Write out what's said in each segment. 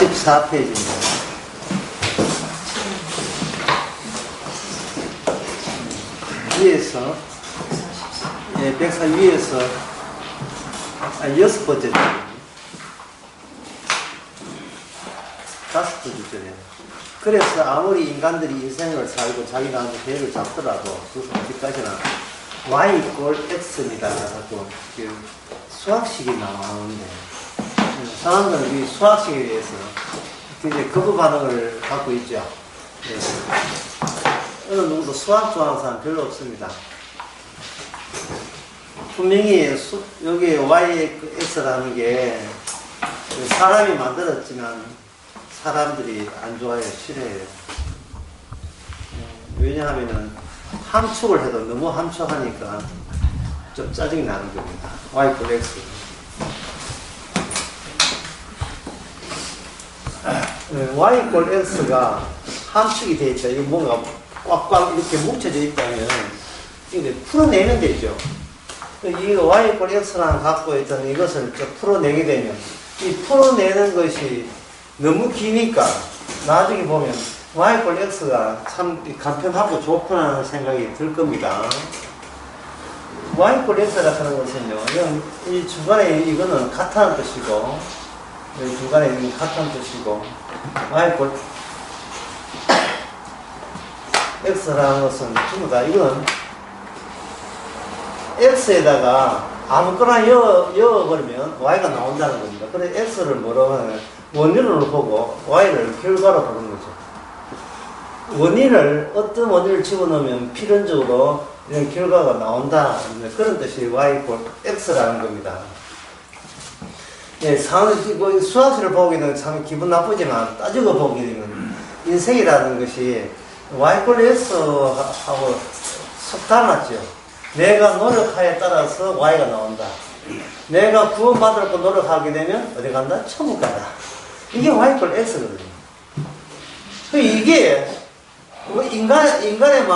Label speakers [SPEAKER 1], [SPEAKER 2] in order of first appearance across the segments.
[SPEAKER 1] 44페이지입니다. 위에서, 예, 104 위에서, 여섯 번째 줄. 다섯 번째 줄이에요. 그래서 아무리 인간들이 인생을 살고 자기가 하는 계획을 잡더라도, 그 어디까지나 y = x입니다. 라고 수학식이 나오는데, 사람들은 이 수학식에 대해서 굉장히 거부 반응을 갖고 있죠. 네. 어느 누구도 수학 좋아하는 사람 별로 없습니다. 분명히 여기 yx라는 게 사람이 만들었지만 사람들이 안 좋아해요, 싫어해요. 왜냐하면은 함축을 해도 너무 함축하니까 좀 짜증이 나는 겁니다. y = x. y = x가 함축이 되어 있다. 이거 뭔가 꽉꽉 이렇게 뭉쳐져 있다면 이게 풀어내면 되죠. 이 y = x랑 갖고 있던 이것을 풀어내게 되면 이 풀어내는 것이 너무 기니까 나중에 보면 y = x가 참 간편하고 좋구나 생각이 들 겁니다. y = x라 하는 것은요, 이 중간에 이거는 같다는 뜻이고, 여기 중간에 있는 같다는 뜻이고, y = x라는 것은 전부 다 이건 x에다가 아무거나 넣어버리면 y가 나온다는 겁니다. 그래서 x를 뭐라고 하면 원인으로 보고 y를 결과로 보는 거죠. 원인을 어떤 원인을 집어넣으면 필연적으로 이런 결과가 나온다. 그런 뜻이 y = x라는 겁니다. 예, 수학식을 보기는 참 기분 나쁘지만 따지고 보게 되면 인생이라는 것이 y = x하고 속 닮았죠. 내가 노력하에 따라서 y가 나온다. 내가 구원받으려고 노력하게 되면 어디 간다? 천국 간다. 이게 y = x거든요. 이게 인간의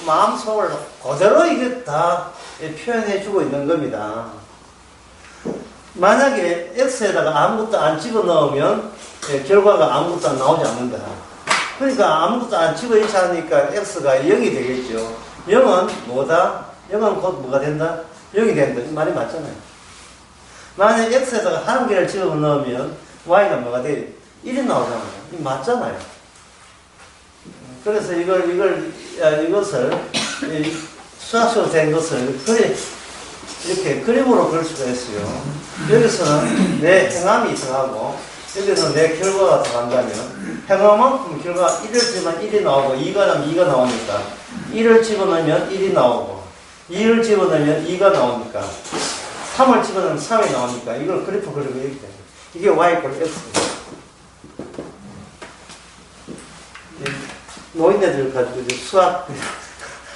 [SPEAKER 1] 마음속을 그대로 이게 다 표현해주고 있는 겁니다. 만약에 x에다가 아무것도 안 집어넣으면 결과가 아무것도 안 나오지 않는다. 그러니까 아무것도 안 집어넣지 않으니까 x가 0이 되겠죠. 0은 뭐다? 0은 곧 뭐가 된다? 0이 된다. 이 말이 맞잖아요. 만약 x에다가 한 개를 집어넣으면 y가 뭐가 돼? 1이 나오잖아요. 이 맞잖아요. 그래서 이것을 수학식으로 된 것을 이렇게 그림으로 그릴 수가 있어요. 여기서는 내 행함이 들어가고 여기서는 내 결과가 들어간다면 행함만큼 결과가 1을 집으면 1이 나오고 2가 나면 2가 나오니까 1을 집어넣으면 1이 나오고 2를 집어넣으면 2가 나오니까 3을 집어넣으면 3이 나오니까 이걸 그래프 그리고 이렇게 됩니다. 이게 y = x입니다. 노인네들 가지고 수학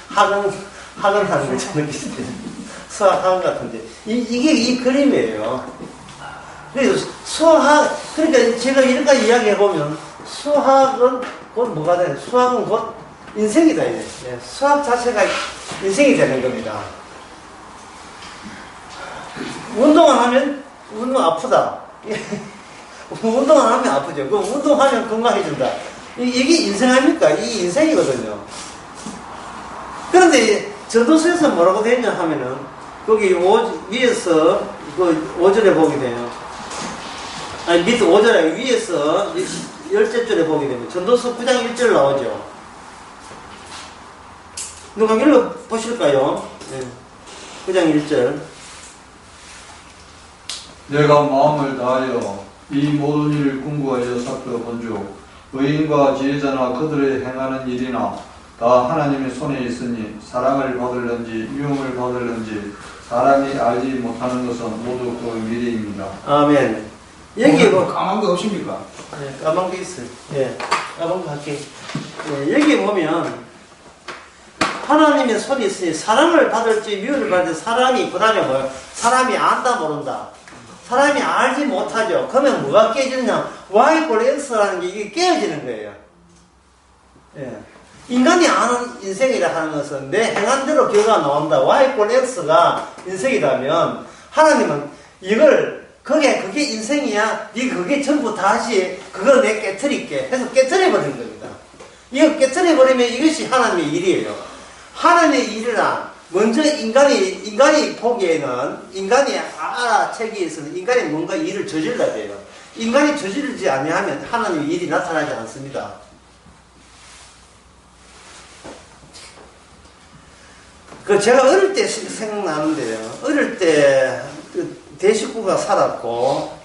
[SPEAKER 1] 학원하는 것처럼 비슷해요. 수학 학원 같은데 이게 이 그림이에요. 그래서 그러니까 제가 이렇게 이야기해 보면 수학은 곧 뭐가 되는? 수학은 곧 인생이다. 이제 수학 자체가 인생이 되는 겁니다. 운동을 하면 아프다. 운동을 하면 아프죠. 그럼 운동하면 건강해진다. 이게 인생 아닙니까? 이 인생이거든요. 그런데 전도서에서 뭐라고 되어 있냐 하면은 거기 위에서 그 5절에 보게 되면 밑에 5절에 위에서 10째 보게 되면 전도서 9장 1절 나오죠. 누가 읽어보실까요? 네. 9장 1절.
[SPEAKER 2] 내가 마음을 다하여 이 모든 일을 궁구하여 살펴본즉 의인과 지혜자나 그들의 행하는 일이나 다 하나님의 손에 있으니 사랑을 받을는지 유흥을 받을는지 사람이 알지 못하는 것은 모두 그 미래입니다.
[SPEAKER 1] 아멘. 여기 뭐
[SPEAKER 3] 까만 거 없습니까?
[SPEAKER 1] 네, 까만 게 있어요. 예, 까만 거 할게. 예, 여기 보면 하나님의 손이 있으니 사랑을 받을지 미움을 받을지 사람이 그다음에 뭐예요? 사람이 안다 모른다. 사람이 알지 못하죠. 그러면 뭐가 깨지느냐? y = x라는 게 이게 깨어지는 거예요. 예. 인간이 아는 인생이라 하는 것은 내 행한 대로 결과가 나온다. y = x가 인생이라면 하나님은 이걸 그게 인생이야. 네 그게 전부 다시 그거 내 깨트릴게 해서 깨트려버린 겁니다. 이거 깨트려버리면 이것이 하나님의 일이에요. 하나님의 일이란 먼저 인간이 보기에는 인간이 알아채기에서는 인간이 뭔가 일을 저질러야 돼요. 인간이 저지르지 아니하면 하나님의 일이 나타나지 않습니다. 제가 어릴 때 생각나는데요. 어릴 때 대식구가 살았고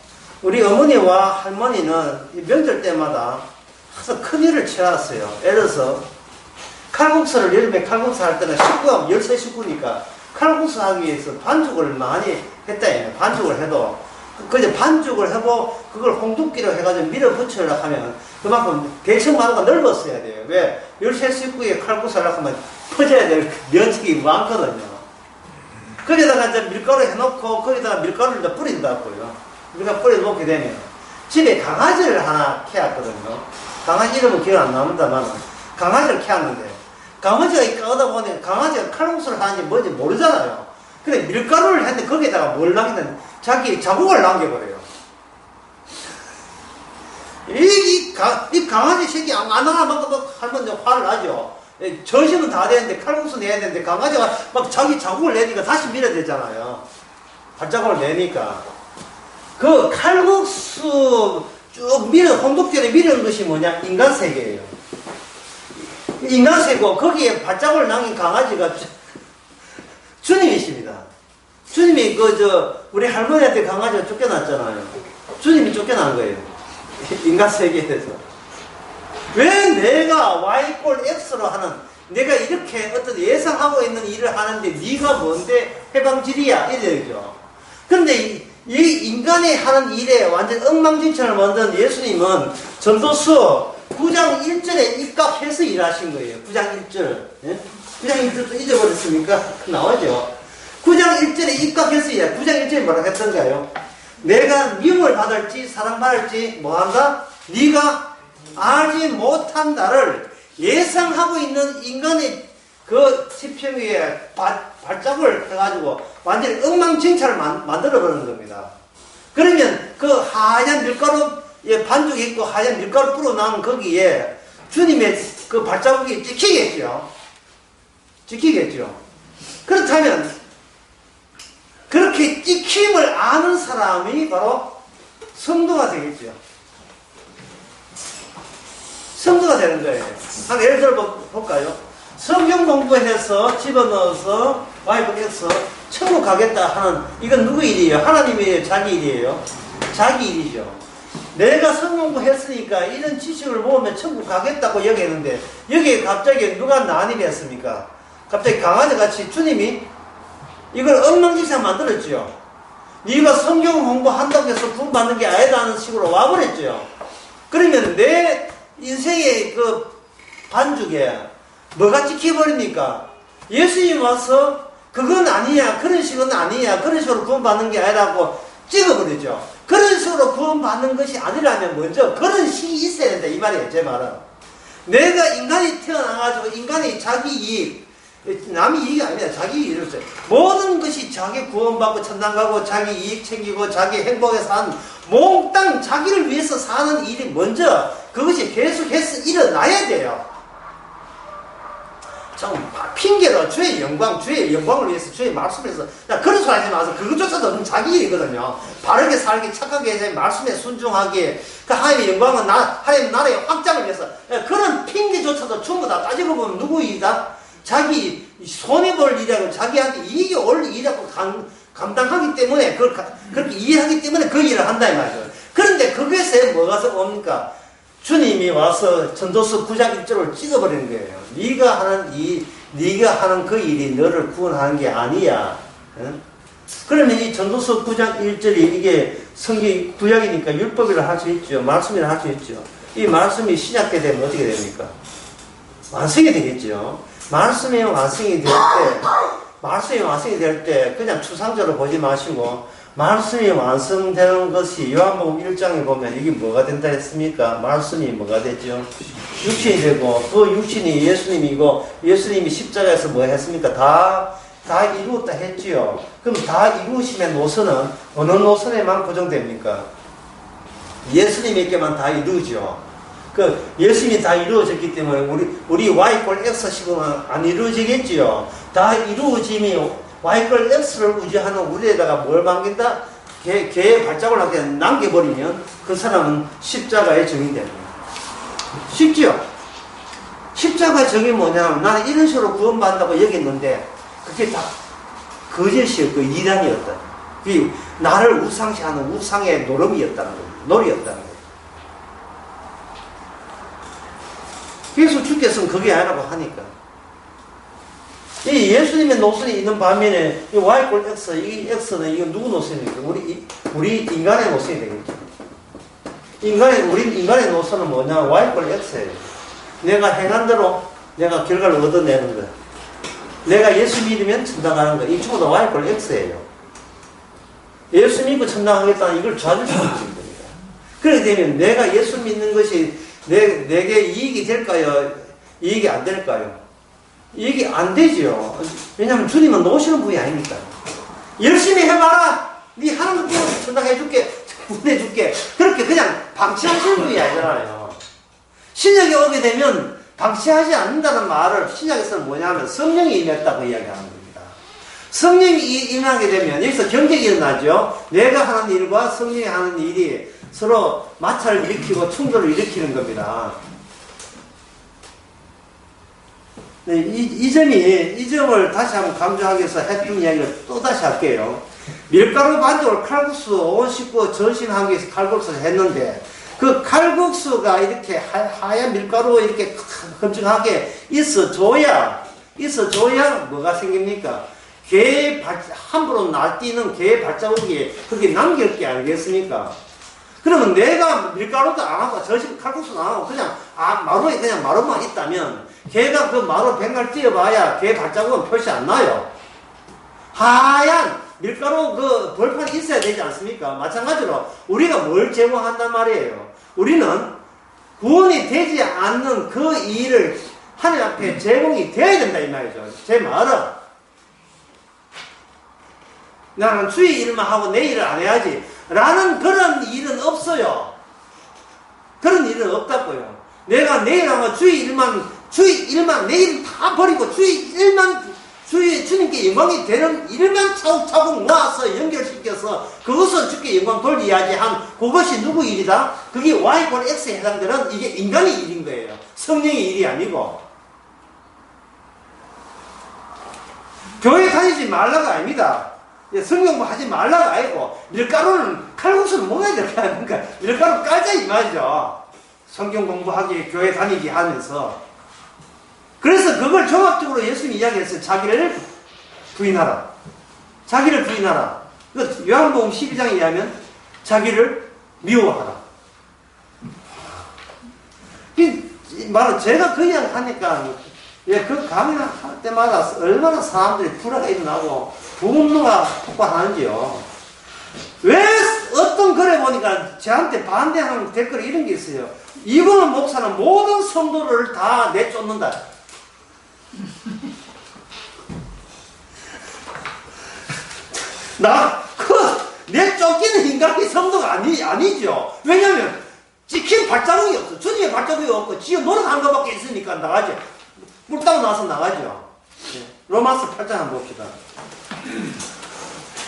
[SPEAKER 1] 우리 어머니와 할머니는 명절 때마다 항상 큰일을 치렀어요. 예를 들어서 칼국수를 여름에 칼국수 할 때는 식구가 13식구니까 칼국수 하기 위해서 반죽을 많이 했다. 반죽을 해도 그저 반죽을 해보 그걸 홍두기로 해가지고 밀어붙이려고 하면 그만큼 대청마루가 넓었어야 돼요. 왜? 13식구에 칼국수 하려고 하면 퍼져야 될 면적이 많거든요. 거기다가 이제 밀가루 해놓고 거기다가 밀가루를 다 뿌린다고요. 우리가 뿌려놓게 되면 집에 강아지를 하나 키웠거든요. 강아지 이름은 기억 안 납니다만 강아지를 키웠는데 강아지가 까다 보니 강아지가 칼국수를 하는지 뭔지 모르잖아요. 근데 밀가루를 했는데 거기다가 뭘 남기는 자기 자국을 남겨버려요. 이 강아지 새끼 안 하나 막 할머니 화를 나죠. 저식은 다 되는데 칼국수 내야 되는데 강아지가 막 자기 자국을 내니까 다시 밀어야 되잖아요. 발자국을 내니까 그 칼국수 쭉 홍두깨를 밀은 것이 뭐냐? 인간 세계예요. 인간 세계고 거기에 발자국을 남긴 강아지가 주님이십니다. 주님이 우리 할머니한테 강아지가 쫓겨났잖아요. 주님이 쫓겨난 거예요. 인간 세계에서. 왜 내가 Y=X로 하는, 내가 이렇게 어떤 예상하고 있는 일을 하는데 네가 뭔데 해방질이야 이래죠. 그런데 이 인간이 하는 일에 완전 엉망진창을 만든 예수님은 전도서 9장 1절에 입각해서 일하신 거예요. 9장 1절. 예? 9장 1절도 잊어버렸습니까? 나오죠. 9장 1절에 입각해서 일해. 9장 1절에 뭐라고 했던가요? 내가 미움을 받을지 사랑받을지 뭐한다? 네가 알지 못한 나를 예상하고 있는 인간의 그 지평 위에 발작을 해가지고 완전히 엉망진창을 만들어버리는 겁니다. 그러면 그 하얀 밀가루 반죽이 있고 하얀 밀가루 뿌려놓은 거기에 주님의 그 발자국이 찍히겠죠. 그렇다면 그렇게 찍힘을 아는 사람이 바로 성도가 되겠죠. 성도가 되는 거예요. 한 예를 들어 볼까요? 성경 공부해서 집어넣어서 Y=X 천국 가겠다 하는, 이건 누구 일이에요? 하나님의 일이에요? 자기 일이에요? 자기 일이죠. 내가 성경 공부했으니까 이런 지식을 모으면 천국 가겠다고 여기했는데 여기에 갑자기 누가 난입했습니까? 갑자기 강아지같이 주님이 이걸 엉망진창 만들었죠. 네가 성경 공부한다고 해서 구원받는 게 아니라는 식으로 와버렸죠. 그러면 내 인생의 그 반죽에 뭐가 찍혀버립니까? 예수님 와서 그건 아니야, 그런 식은 아니야, 그런 식으로 구원받는 게 아니라고 찍어버리죠. 그런 식으로 구원받는 것이 아니라면 먼저 그런 식이 있어야 된다 이 말이에요. 제 말은 내가 인간이 태어나가지고 인간이 자기 이익, 남이 이익이 아닙니다. 자기 이익을 써요. 모든 것이 자기 구원받고 천당 가고 자기 이익 챙기고 자기 행복에 사는 몽땅 자기를 위해서 사는 일이 먼저 그것이 계속해서 일어나야 돼요. 참 핑계로 주의 영광을 위해서 주의 말씀을 해서 그런 소리 하지 마세요. 그것조차도 자기 일이거든요. 바르게 살기, 착하게 말씀에 순종하기, 그 하나님의 영광은 하나님 나라의 확장을 위해서, 그런 핑계조차도 전부 다 따지고 보면 누구 일이다? 자기 손해볼 일이라고, 자기한테 이익이 올 일이라고 감당하기 때문에, 그렇게 이해하기 때문에 그 일을 한다 이 말이죠. 그런데 그것에 뭐가 옵니까? 주님이 와서 전도서 9장 1절을 찍어버리는 거예요. 네가 하는 그 일이 너를 구원하는 게 아니야. 응? 그러면 이 전도서 9장 1절이 이게 성경 구약이니까 율법이라 할 수 있죠. 말씀이라 할 수 있죠. 이 말씀이 시작되게 되면 어떻게 됩니까? 완성이 되겠죠. 말씀이 완성이 될 때 그냥 추상적으로 보지 마시고 말씀이 완성되는 것이 요한복음 1장에 보면 이게 뭐가 된다 했습니까? 말씀이 뭐가 되죠? 육신이 되고 그 육신이 예수님이고 예수님이 십자가에서 뭐 했습니까? 다 다 이루었다 했지요. 그럼 다 이루으심의 노선은 어느 노선에만 고정됩니까? 예수님에게만 다 이루어져. 그 예수님이 다 이루어졌기 때문에 우리 Y꼴 X식은 안 이루어지겠지요. 다 이루어짐이 Y꼴 X를 의지하는 우리에다가 뭘 남긴다? 개의 발자국을 남겨버리면 그 사람은 십자가의 정이 됩니다. 쉽지요? 십자가의 정이 뭐냐면 나는 이런 식으로 구원받는다고 여겼는데 그게 다 거짓이었고 이단이었다. 그게 나를 우상시하는 우상의 노름이었다는 거예요. 놀이였다는 거예요. 그래서 주께서는 그게 아니라고 하니까. 이 예수님의 노선이 있는 반면에 이 Y꼴 X, 이 X는 이건 누구 노선입니까? 우리 인간의 노선이 되겠죠. 우리 인간의 노선은 뭐냐? Y꼴 X예요. 내가 행한 대로 내가 결과를 얻어내는 거. 내가 예수 믿으면 천당 가는 거. 이 전부 다 Y꼴 X예요. 예수 믿고 천당 가겠다는 이걸 좌절시키는 겁니다. 그렇게 되면 내가 예수 믿는 것이 내게 이익이 될까요? 이익이 안 될까요? 이익이 안 되죠. 왜냐하면 주님은 놓으시는 분이 아니니까. 열심히 해봐라. 네 하는 것 때문에 천당 해줄게. 보내줄게. 그렇게 그냥 방치하시는 분이 아니잖아요. 신약에 오게 되면 방치하지 않는다는 말을 신약에서는 뭐냐면 성령이 임했다고 이야기하는 겁니다. 성령이 임하게 되면 여기서 경쟁이 일어나죠. 내가 하는 일과 성령이 하는 일이 서로 마찰을 일으키고 충돌을 일으키는 겁니다. 네, 이 점을 다시 한번 강조하기 위해서 했던 이야기를 또 다시 할게요. 밀가루 반죽을 칼국수 온 식구 전심하기 위해서 칼국수를 했는데 그 칼국수가 이렇게 하얀 밀가루 이렇게 큼직하게 있어줘야 뭐가 생깁니까? 개의 함부로 날뛰는 개의 발자국이 거기 남길 게 아니겠습니까? 그러면 내가 밀가루도 안 하고 전심 칼국수도 안 하고 그냥 마루에 그냥 마루만 있다면 개가 그 마루 뱅갈 뛰어봐야 개 발자국은 표시 안 나요. 하얀 밀가루 그 벌판이 있어야 되지 않습니까? 마찬가지로 우리가 뭘 제공한단 말이에요. 우리는 구원이 되지 않는 그 일을 하늘 앞에 제공이 되어야 된다 이 말이죠. 제 말은 나는 주의 일만 하고 내 일을 안 해야지 라는 그런 일은 없어요. 그런 일은 없다고요. 내가 내일 하면 주의 일만 내 일 다 버리고 주님께 영광이 되는 일만 차곡차곡 모아서 연결시켜서 그것을 주께 영광 돌려야지 한 그것이 누구 일이다? 그게 Y꼴 X에 해당되는 이게 인간의 일인 거예요. 성령의 일이 아니고. 교회 다니지 말라가 아닙니다. 성경 하지 말라가 아니고 밀가루는 칼국수는 먹어야 될 거 아닙니까? 밀가루 깔자 이 말이죠. 성경 공부하기 교회 다니기 하면서 그래서 그걸 종합적으로 예수님이 이야기했어요. 자기를 부인하라. 자기를 부인하라. 요한복음 12장에 의하면 자기를 미워하라. 이 말은 제가 그냥 하니까 그 강의를 할 때마다 얼마나 사람들이 불화가 일어나고 분노가 폭발하는지요. 왜 어떤 글에 보니까 저한테 반대하는 댓글이 이런 게 있어요. 이거는 목사는 모든 성도를 다 내쫓는다. 내쫓기는 인간이 성도가 아니죠. 왜냐면, 찍힌 발자국이 없어. 주님의 발자국이 없고, 지금 노력한 것밖에 있으니까 나가죠. 물 따고 나서 나가죠. 로마서 8장 한번 봅시다.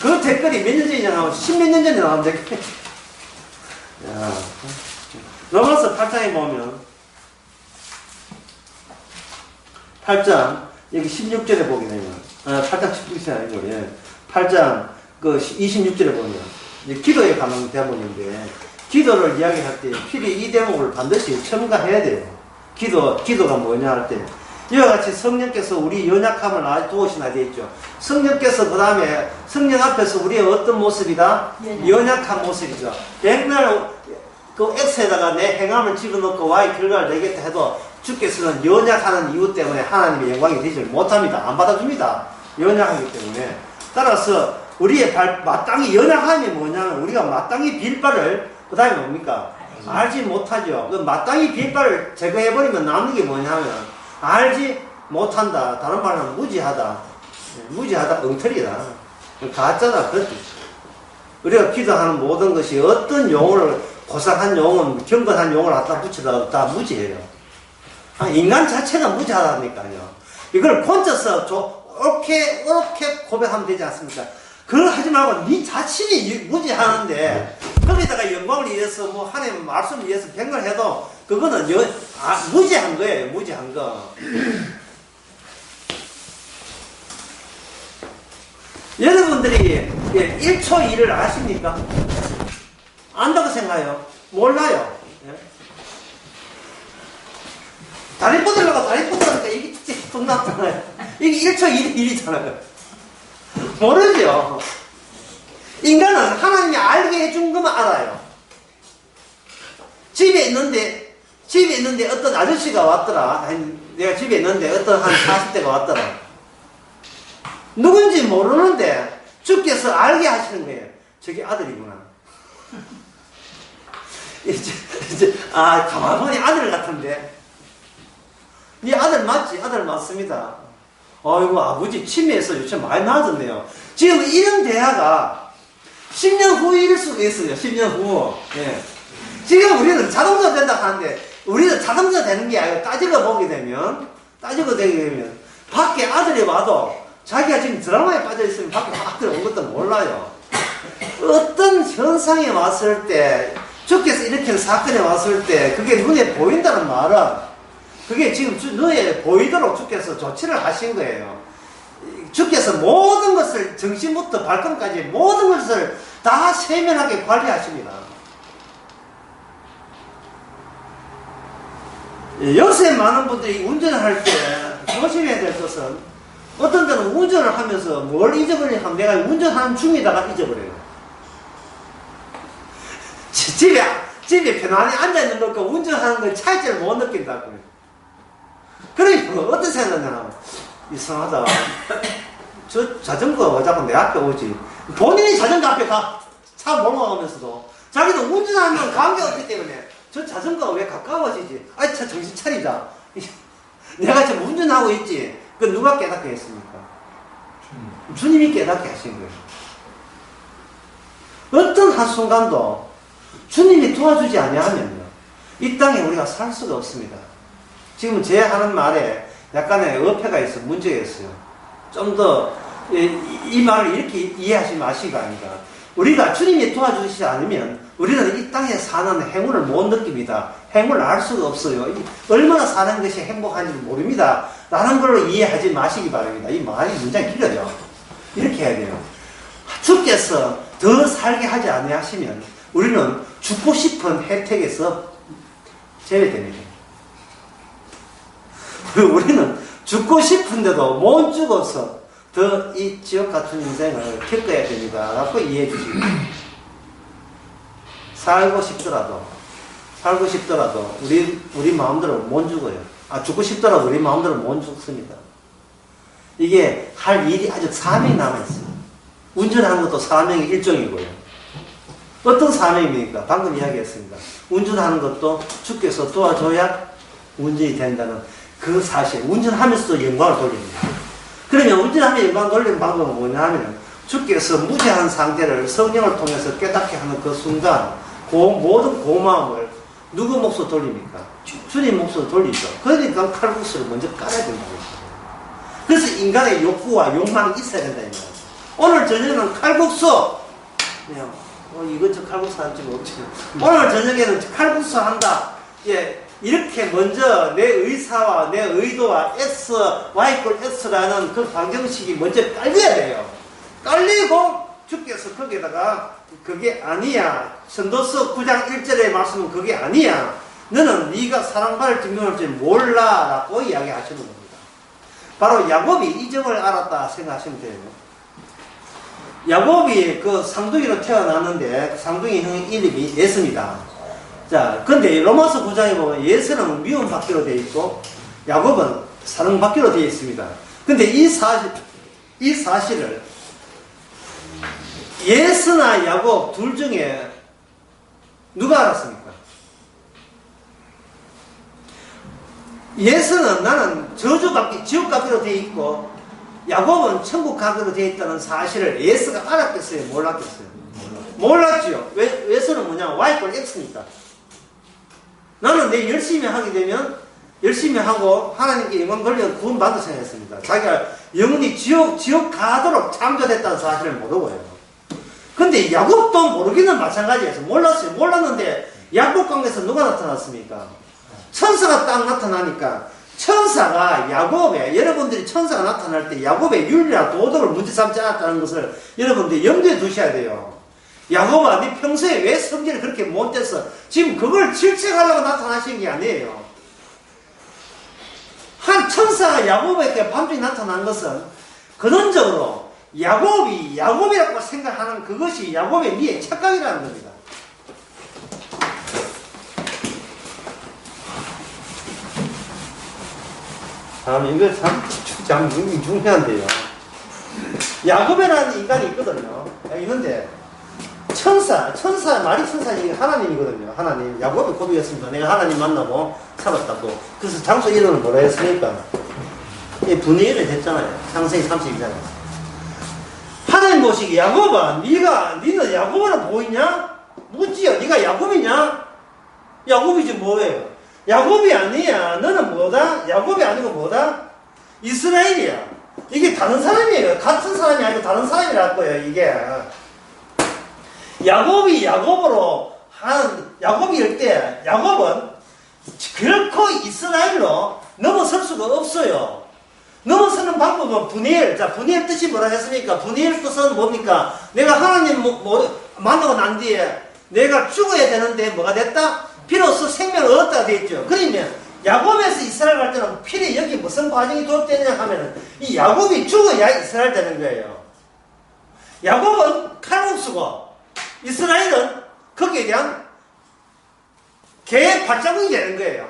[SPEAKER 1] 그 댓글이 몇 년 전이냐 나오고, 10몇 년 전에 나온 댓글. 로마서 8장에 보면, 8장, 여기 16절에 보게 되면, 8장 16절이 아니고, 8장 그 26절에 보면, 기도에 관한 대목인데, 기도를 이야기할 때, 필히 이 대목을 반드시 첨가해야 돼요. 기도가 뭐냐 할 때, 이와 같이 성령께서 우리 연약함을 도우시나 되어 있죠. 성령께서 그 다음에, 성령 앞에서 우리의 어떤 모습이다? 연약한 모습이죠. 백날 그 X에다가 내 행함을 집어넣고 Y 결과를 내겠다 해도, 주께서는 연약하는 이유 때문에 하나님의 영광이 되지 못합니다. 안 받아줍니다. 연약하기 때문에. 따라서 우리의 마땅히 연약함이 뭐냐면 우리가 마땅히 빌 바를 그 다음에 뭡니까? 알지 못하죠. 그 마땅히 빌 바를 제거해버리면 남는 게 뭐냐면 알지 못한다. 다른 말은 무지하다. 무지하다, 엉터리다. 가짜다, 그렇지. 우리가 기도하는 모든 것이 어떤 용어를, 고상한 용어, 경건한 용어를 갖다 붙이더라도 다 무지해요. 인간 자체가 무지하다니까요. 이걸 건져서 옳게 고백하면 되지 않습니까? 그걸 하지 말고 네 자신이 무지하는데 거기다가 영광을 위해서 뭐 하나님 말씀을 위해서 백을 해도 그거는 무지한 거예요. 무지한 거. 여러분들이 1초 일을 아십니까? 안다고 생각해요? 몰라요. 다리 뻗으려고 다리 뻗으니까 이게 뚝 났잖아요. 이게 1초 일이잖아요. 모르죠. 인간은 하나님이 알게 해준 것만 알아요. 집에 있는데 어떤 아저씨가 왔더라. 내가 집에 있는데 어떤 한 40대가 왔더라. 누군지 모르는데 주께서 알게 하시는 거예요. 저게 아들이구나. 가만 보니 아들 같은데. 네 아들 맞지? 아들 맞습니다. 아이고, 아버지 치매에서 요즘 많이 나아졌네요. 지금 이런 대화가 10년 후일 수도 있어요. 10년 후. 예. 지금 우리는 자동차 된다 하는데, 우리는 자동차 되는 게 아니라 따지고 되면, 밖에 아들이 와도, 자기가 지금 드라마에 빠져있으면 밖에 아들 온 것도 몰라요. 어떤 현상이 왔을 때, 주께서 일으키는 사건이 왔을 때, 그게 눈에 보인다는 말은, 그게 지금 눈에 보이도록 주께서 조치를 하신 거예요. 주께서 모든 것을 정신부터 발끝까지 모든 것을 다 세밀하게 관리하십니다. 요새 많은 분들이 운전을 할 때 조심해야 될 것은 어떤 데는 운전을 하면서 뭘 잊어버리냐 하면 내가 운전하는 중이다가 잊어버려요. 집에 편안히 앉아있는 것과 운전하는 걸 차이점을 못 느낀다고요. 그러니까 어떤 생각이냐, 이상하다. 저 자전거가 왜 자꾸 내 앞에 오지? 본인이 자전거 앞에 차 몰아가면서도 자기도 운전하면 관계가 없기 때문에 저 자전거가 왜 가까워지지? 차 정신 차리자. 내가 지금 운전하고 있지. 그 누가 깨닫게 했습니까? 주님이 깨닫게 하신 거예요. 어떤 한순간도 주님이 도와주지 아니하면요, 이 땅에 우리가 살 수가 없습니다. 지금 제 하는 말에 약간의 어폐가 있어, 문제가 있어요. 좀 더 이 말을 이렇게 이해하지 마시기가 아닙니다. 우리가 주님이 도와주시지 않으면 우리는 이 땅에 사는 행운을 못 느낍니다. 행운을 알 수가 없어요. 얼마나 사는 것이 행복한지 모릅니다. 라는 걸로 이해하지 마시기 바랍니다. 이 말이 굉장히 길어요. 이렇게 해야 돼요. 주께서 더 살게 하지 아니하시면 우리는 죽고 싶은 혜택에서 제외됩니다. 우리는 죽고 싶은데도 못 죽어서 더 이 지옥 같은 인생을 겪어야 됩니다. 라고 이해해 주시고, 살고 싶더라도 우리 마음대로 못 죽어요. 죽고 싶더라도 우리 마음대로 못 죽습니다. 이게 할 일이 아주 사명이 남아있어요. 운전하는 것도 사명의 일종이고요. 어떤 사명입니까? 방금 이야기했습니다. 운전하는 것도 주께서 도와줘야 운전이 된다는 그 사실. 운전하면서도 영광을 돌립니다. 그러면 운전하면 영광 돌리는 방법은 뭐냐면 주께서 무죄한 상태를 성령을 통해서 깨닫게 하는 그 순간 모든 고마움을 누구 몫으로 돌립니까? 주님 몫으로 돌리죠. 그러니까 칼국수를 먼저 깔아야 된다고 했어요. 그래서 인간의 욕구와 욕망이 있어야 된다. 오늘 저녁에는 칼국수! 그냥 이것저것 칼국수 할지 모르겠지만 오늘 저녁에는 칼국수 한다. 예. 이렇게 먼저 내 의사와 내 의도와 Y = X라는 그 방정식이 먼저 깔려야 돼요. 깔리고 주께서 거기에다가 그게 아니야. 전도서 9장 1절의 말씀은 그게 아니야. 너는 네가 사랑받을 증명할 줄 몰라 라고 이야기하시는 겁니다. 바로 야곱이 이 점을 알았다 생각하시면 돼요. 야곱이 그 쌍둥이로 태어났는데 쌍둥이 형 이름이 예수입니다. 자, 근데 로마서 9장에 보면 예수는 미움받기로 되어 있고 야곱은 사랑받기로 되어 있습니다. 근데 이 사실을 예수나 야곱 둘 중에 누가 알았습니까? 예수는 나는 저주받기, 지옥받기로 되어 있고 야곱은 천국 가기로 되어 있다는 사실을 에서가 알았겠어요? 몰랐겠어요? 몰랐지요. 에서는 뭐냐? Y꼴 X니까. 나는 내 열심히 하게 되면 열심히 하고 하나님께 영광 돌려 구원 받을 생각했습니다. 자기가 영원히 지옥 가도록 창조됐다는 사실을 모르고요. 근데 야곱도 모르기는 마찬가지예요. 몰랐는데 야곱 강에서 누가 나타났습니까? 천사가 딱 나타나니까 천사가 야곱에, 여러분들이 천사가 나타날 때 야곱의 윤리나 도덕을 문제 삼지 않았다는 것을 여러분들이 염두에 두셔야 돼요. 야곱아, 네 평소에 왜 성질을 그렇게 못해서 지금 그걸 질책하려고 나타나신 게 아니에요. 한 천사가 야곱에게 밤중에 나타난 것은 근원적으로 야곱이라고 생각하는 그것이 야곱의 미의 착각이라는 겁니다. 이거 참 중요한데요. 야곱이라는 인간이 있거든요. 있는데 천사 말이 천사지 하나님이거든요. 하나님. 야곱이 고백했습니다. 내가 하나님 만나고 살았다고. 그래서 장소 이름을 뭐라 했습니까? 분의 1을 했잖아요. 창세기 32장에. 하나님 보시기 야곱아, 니는 야곱으로 보이냐? 묻지요. 니가 야곱이냐? 야곱이지 뭐예요? 야곱이 아니야. 너는 뭐다? 야곱이 아니고 뭐다? 이스라엘이야. 이게 다른 사람이에요. 같은 사람이 아니고 다른 사람이랄 거예요. 이게 야곱이 야곱일 때 야곱은 결코 이스라엘로 넘어설 수가 없어요. 넘어서는 방법은 분이엘. 자, 분이엘 뜻이 뭐라 했습니까? 분이엘 뜻은 뭡니까? 내가 하나님 만나고 난 뒤에 내가 죽어야 되는데 뭐가 됐다? 비로소 생명을 얻었다 되어 있죠. 그러면 야곱에서 이스라엘 갈 때는 필히 여기 무슨 과정이 도입되느냐 하면은 이 야곱이 죽어야 이스라엘 되는 거예요. 야곱은 칼국수고 이스라엘은 거기에 대한 개의 발자국이 되는 거예요.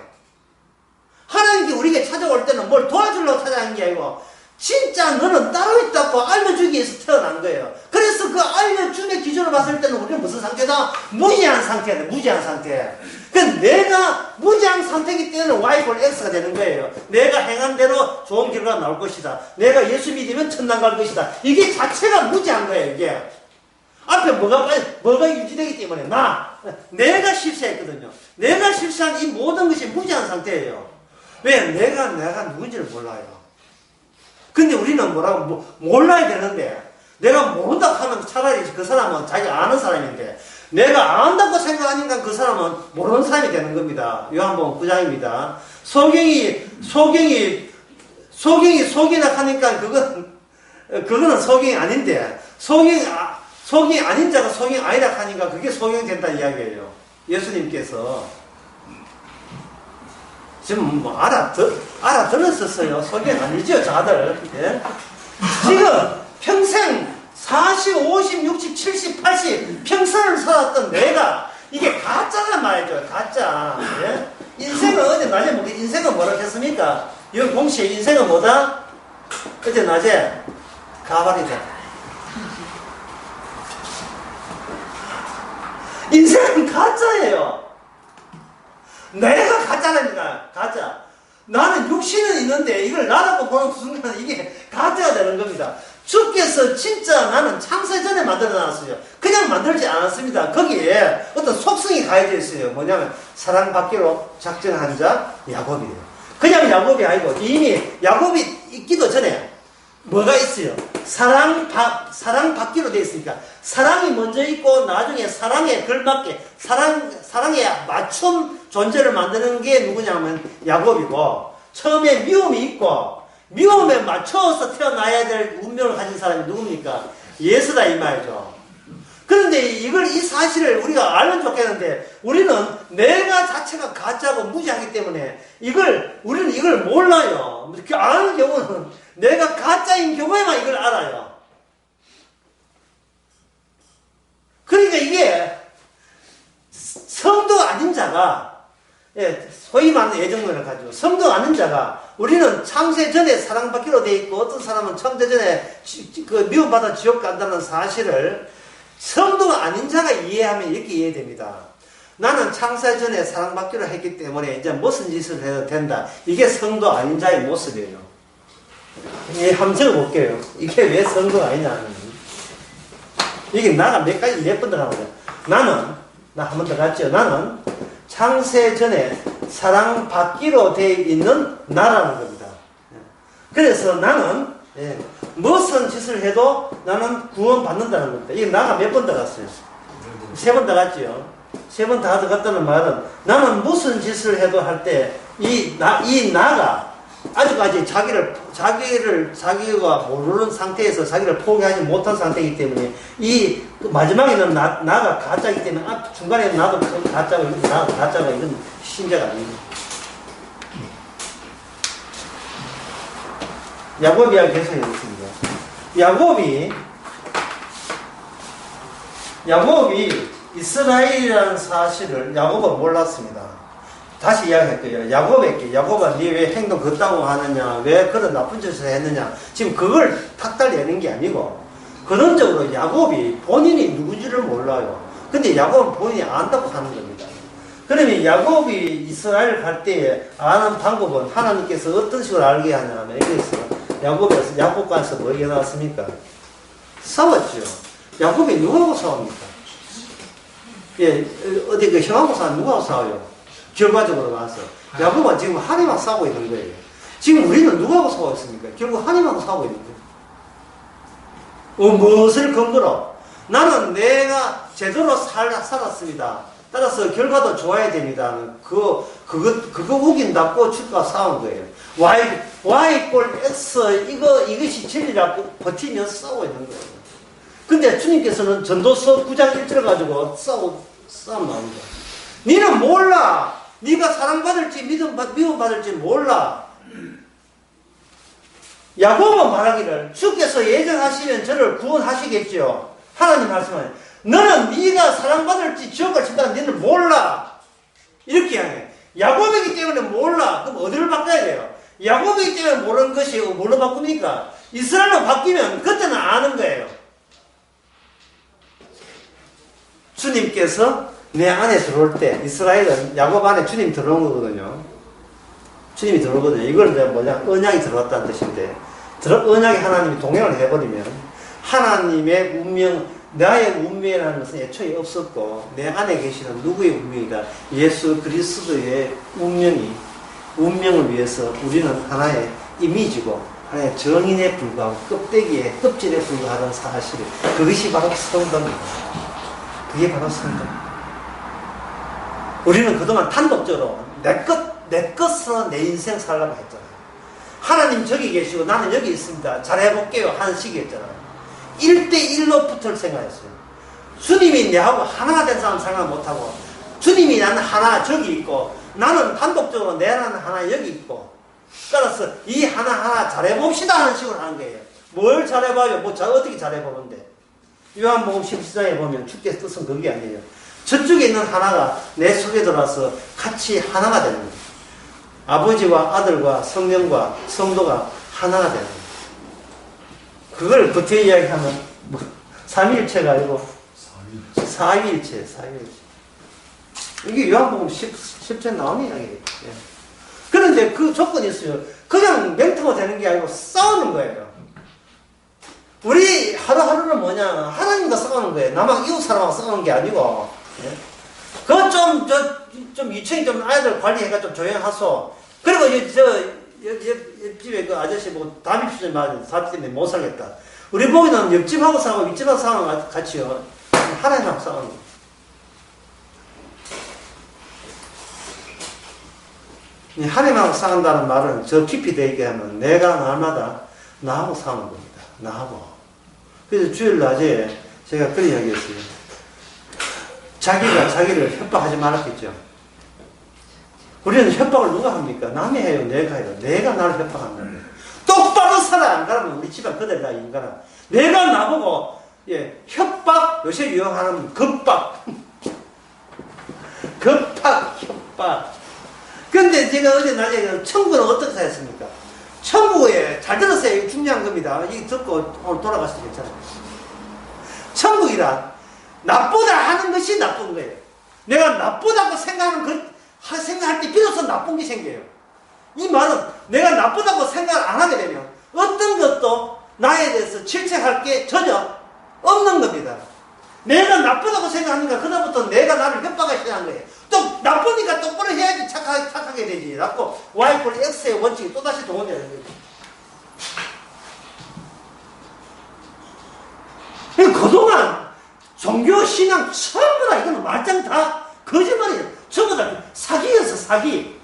[SPEAKER 1] 하나님께 우리에게 찾아올 때는 뭘 도와주려고 찾아간 게 아니고 진짜 너는 따로 있다고 알려주기 위해서 태어난 거예요. 그래서 그 알려줌의 기준으로 봤을 때는 우리는 무슨 상태다? 무지한 상태다. 무지한 상태. 그러니까 내가 무지한 상태이기 때문에 Y꼴 X가 되는 거예요. 내가 행한 대로 좋은 결과가 나올 것이다. 내가 예수 믿으면 천당 갈 것이다. 이게 자체가 무지한 거예요. 이게 앞에 뭐가 유지되기 때문에 내가 실수했거든요. 내가 실수한 이 모든 것이 무지한 상태예요. 왜? 내가 누군지를 몰라요. 근데 우리는 몰라야 되는데, 내가 모른다고 하면 차라리 그 사람은 자기가 아는 사람인데, 내가 안다고 생각하니까 그 사람은 모르는 사람이 되는 겁니다. 요한복음 9장입니다. 소경이 속이나 하니까 그거는 소경이 아닌데, 소경이 아닌 자가 소경이 아니라 하니까 그게 소경이 된다는 이야기예요. 예수님께서. 지금 알아들었었어요. 소경 아니죠, 다들. 예? 지금 평생 40, 50, 60, 70, 80 평생을 살았던 내가 이게 가짜란 말이죠. 가짜. 예? 인생은 어제 낮에 인생은 뭐라고 했습니까? 여기 공시에 인생은 뭐다? 어제 낮에 가발이다. 인생은 가짜예요. 내가 가짜라니까. 가짜. 나는 육신은 있는데 이걸 나라고 보는 순간 이게 가짜가 되는 겁니다. 주께서 진짜 나는 창세 전에 만들어놨어요. 그냥 만들지 않았습니다. 거기에 어떤 속성이 가해져 있어요. 뭐냐면 사랑받기로 작정한 자 야곱이에요. 그냥 야곱이 아니고 이미 야곱이 있기도 전에 뭐가 있어요? 사랑받기로 되어 있으니까 사랑이 먼저 있고 나중에 사랑에 걸맞게 사랑에 맞춤 존재를 만드는 게 누구냐면 야곱이고, 처음에 미움이 있고 미움에 맞춰서 태어나야 될 운명을 가진 사람이 누굽니까? 예수다 이 말이죠. 그런데 이 사실을 우리가 알면 좋겠는데 우리는 내가 자체가 가짜고 무지하기 때문에 우리는 이걸 몰라요. 아는 경우는 내가 가짜인 경우에만 이걸 알아요. 그러니까 이게 성도 아닌 자가, 소위 말하는 애정론을 가지고 성도 아닌 자가, 우리는 창세 전에 사랑받기로 돼 있고 어떤 사람은 창세 전에 미움받아 지옥 간다는 사실을 성도가 아닌 자가 이해하면 이렇게 이해됩니다. 나는 창세 전에 사랑받기로 했기 때문에 이제 무슨 짓을 해도 된다. 이게 성도 아닌 자의 모습이에요. 예, 한번 적어볼게요. 이게 왜 선거가 아니냐는. 이게 나가 몇 번 들어가는 거야. 나는, 나 한 번 들어갔죠. 나는 창세 전에 사랑받기로 되어 있는 나라는 겁니다. 그래서 나는, 예, 무슨 짓을 해도 나는 구원받는다는 겁니다. 이게 나가 몇 번 들어갔어요? 3번 들어갔죠. 3번 다 들어갔다는 말은 나는 무슨 짓을 해도 할 때 이 나가 아직까지 자기가 모르는 상태에서 자기를 포기하지 못한 상태이기 때문에 이 마지막에는 나가 가짜이기 때문에 중간에 나도 가짜가 이건 신자가 아닙니다. 야곱 이야기 계속 해보겠습니다. 야곱이 이스라엘이라는 사실을 야곱은 몰랐습니다. 다시 이야기할게요. 야곱아 니 왜 행동 그따고 하느냐, 왜 그런 나쁜 짓을 했느냐, 지금 그걸 탁달내는 게 아니고 근원적으로 야곱이 본인이 누군지를 몰라요. 근데 야곱은 본인이 안다고 하는 겁니다. 그러면 야곱이 이스라엘 갈 때 아는 방법은 하나님께서 어떤 식으로 알게 하냐면, 그래서 야곱과서 뭐 얘기 나왔습니까? 싸웠죠. 야곱이 누구하고 싸웁니까? 예, 어디 그 형하고 싸우면 누구하고 싸워요? 결과적으로 봐서. 야곱은 지금 하나님하고 싸우고 있는 거예요. 지금 우리는 누구하고 싸우고 있습니까? 결국 하나님하고 싸우고 있는 거예요. 무엇을 근거로? 나는 내가 제대로 살았습니다. 따라서 결과도 좋아야 됩니다. 그거 우긴다고 축구가 싸운 거예요. Y 꼴 X 이것이 진리라고 버티면 싸우고 있는 거예요. 근데 주님께서는 전도서 9장 1절 가지고 싸움 나옵니다. 니는 몰라. 네가 사랑받을지 미움받을지 몰라. 야곱은 말하기를 주께서 예정하시면 저를 구원하시겠죠. 하나님 말씀하세요. 너는 네가 사랑받을지 지옥을 친다는 너는 몰라. 이렇게 하네. 야곱이기 때문에 몰라. 그럼 어디를 바꿔야 돼요? 야곱이기 때문에 모르는 것이 뭘로 바꿉니까? 이스라엘로 바뀌면 그때는 아는 거예요. 주님께서 내 안에 들어올 때, 이스라엘은 야곱 안에 주님 들어온 거거든요. 주님이 들어오거든요. 이걸 뭐냐, 언약이 들어왔다는 뜻인데, 언약이 하나님이 동행을 해버리면 하나님의 운명, 나의 운명이라는 것은 애초에 없었고 내 안에 계시는 누구의 운명이다? 예수 그리스도의 운명을 위해서 우리는 하나의 이미지고 하나의 정인에 불과하고 껍질에 불과하던 사실, 그것이 바로 성도입니다. 그게 바로 성도입니다. 우리는 그동안 단독적으로 내 것으로 내 인생 살라고 했잖아요. 하나님 저기 계시고 나는 여기 있습니다. 잘해볼게요 하는 식이었잖아요. 1대1로 붙을 생각했어요. 주님이 내하고 하나가 된 사람 생각 못하고, 주님이 나는 하나 저기 있고 나는 단독적으로 내 나는 하나 여기 있고, 따라서 이 하나 잘해봅시다 하는 식으로 하는 거예요. 뭘 잘해봐요? 어떻게 잘해보는데? 요한복음 14장에 보면 주께서 뜻은 그게 아니에요. 저쪽에 있는 하나가 내 속에 들어와서 같이 하나가 되는 거예요. 아버지와 아들과 성령과 성도가 하나가 되는 거예요. 그걸 겉에 이야기하면 삼위일체가 아니고 사위일체. 이게 요한복음 10절 나오는 이야기예요. 예. 그런데 그 조건이 있어요. 그냥 멘트가 되는 게 아니고 싸우는 거예요. 우리 하루하루는 뭐냐, 하나님과 싸우는 거예요. 나만 이웃 사람하고 싸우는 게 아니고. 예? 그거 좀 유치원 좀 아이들 관리해가 좀 조용하소. 그리고 옆집에 그 아저씨 보고 담임 피자 맞은 사람 때문에 못 살겠다. 우리 보기는 옆집하고 싸우고 윗집하고 싸우는 것 같이요. 하나님하고 싸우는 거예요. 하나님하고 싸운다는 말은 저 깊이 되게 하면 내가 날마다 나하고 싸우는 겁니다. 나하고. 그래서 주일 낮에 제가 그런 이야기 했어요. 자기가 자기를 협박하지 말았겠죠. 우리는 협박을 누가 합니까? 남이 해요? 내가 해요? 내가 나를 협박한다. 똑바로 살아! 안 그러면 우리 집안 그대로 다 인간아. 내가 나보고, 예, 협박, 요새 유행하는 겁박. 협박. 근데 제가 어제 낮에 천국은 어떻게 살았습니까? 천국에, 잘 들었어요. 중요한 겁니다. 이거 듣고 오늘 돌아가셔도 괜찮아요. 천국이란 나쁘다 하는 것이 나쁜 거예요. 내가 나쁘다고 생각할 때 비로소 나쁜 게 생겨요. 이 말은 내가 나쁘다고 생각을 안 하게 되면 어떤 것도 나에 대해서 질책할 게 전혀 없는 겁니다. 내가 나쁘다고 생각하니까 그다음부터 내가 나를 협박하기 시작한 거예요. 또 나쁘니까 똑바로 해야지 착하게 되지. 라고 Y = X의 원칙이 또다시 동원되는 거예요. 그동안 종교 신앙 전부 다 이거는 말짱 다 거짓말이에요. 전부 다 사기였어, 사기.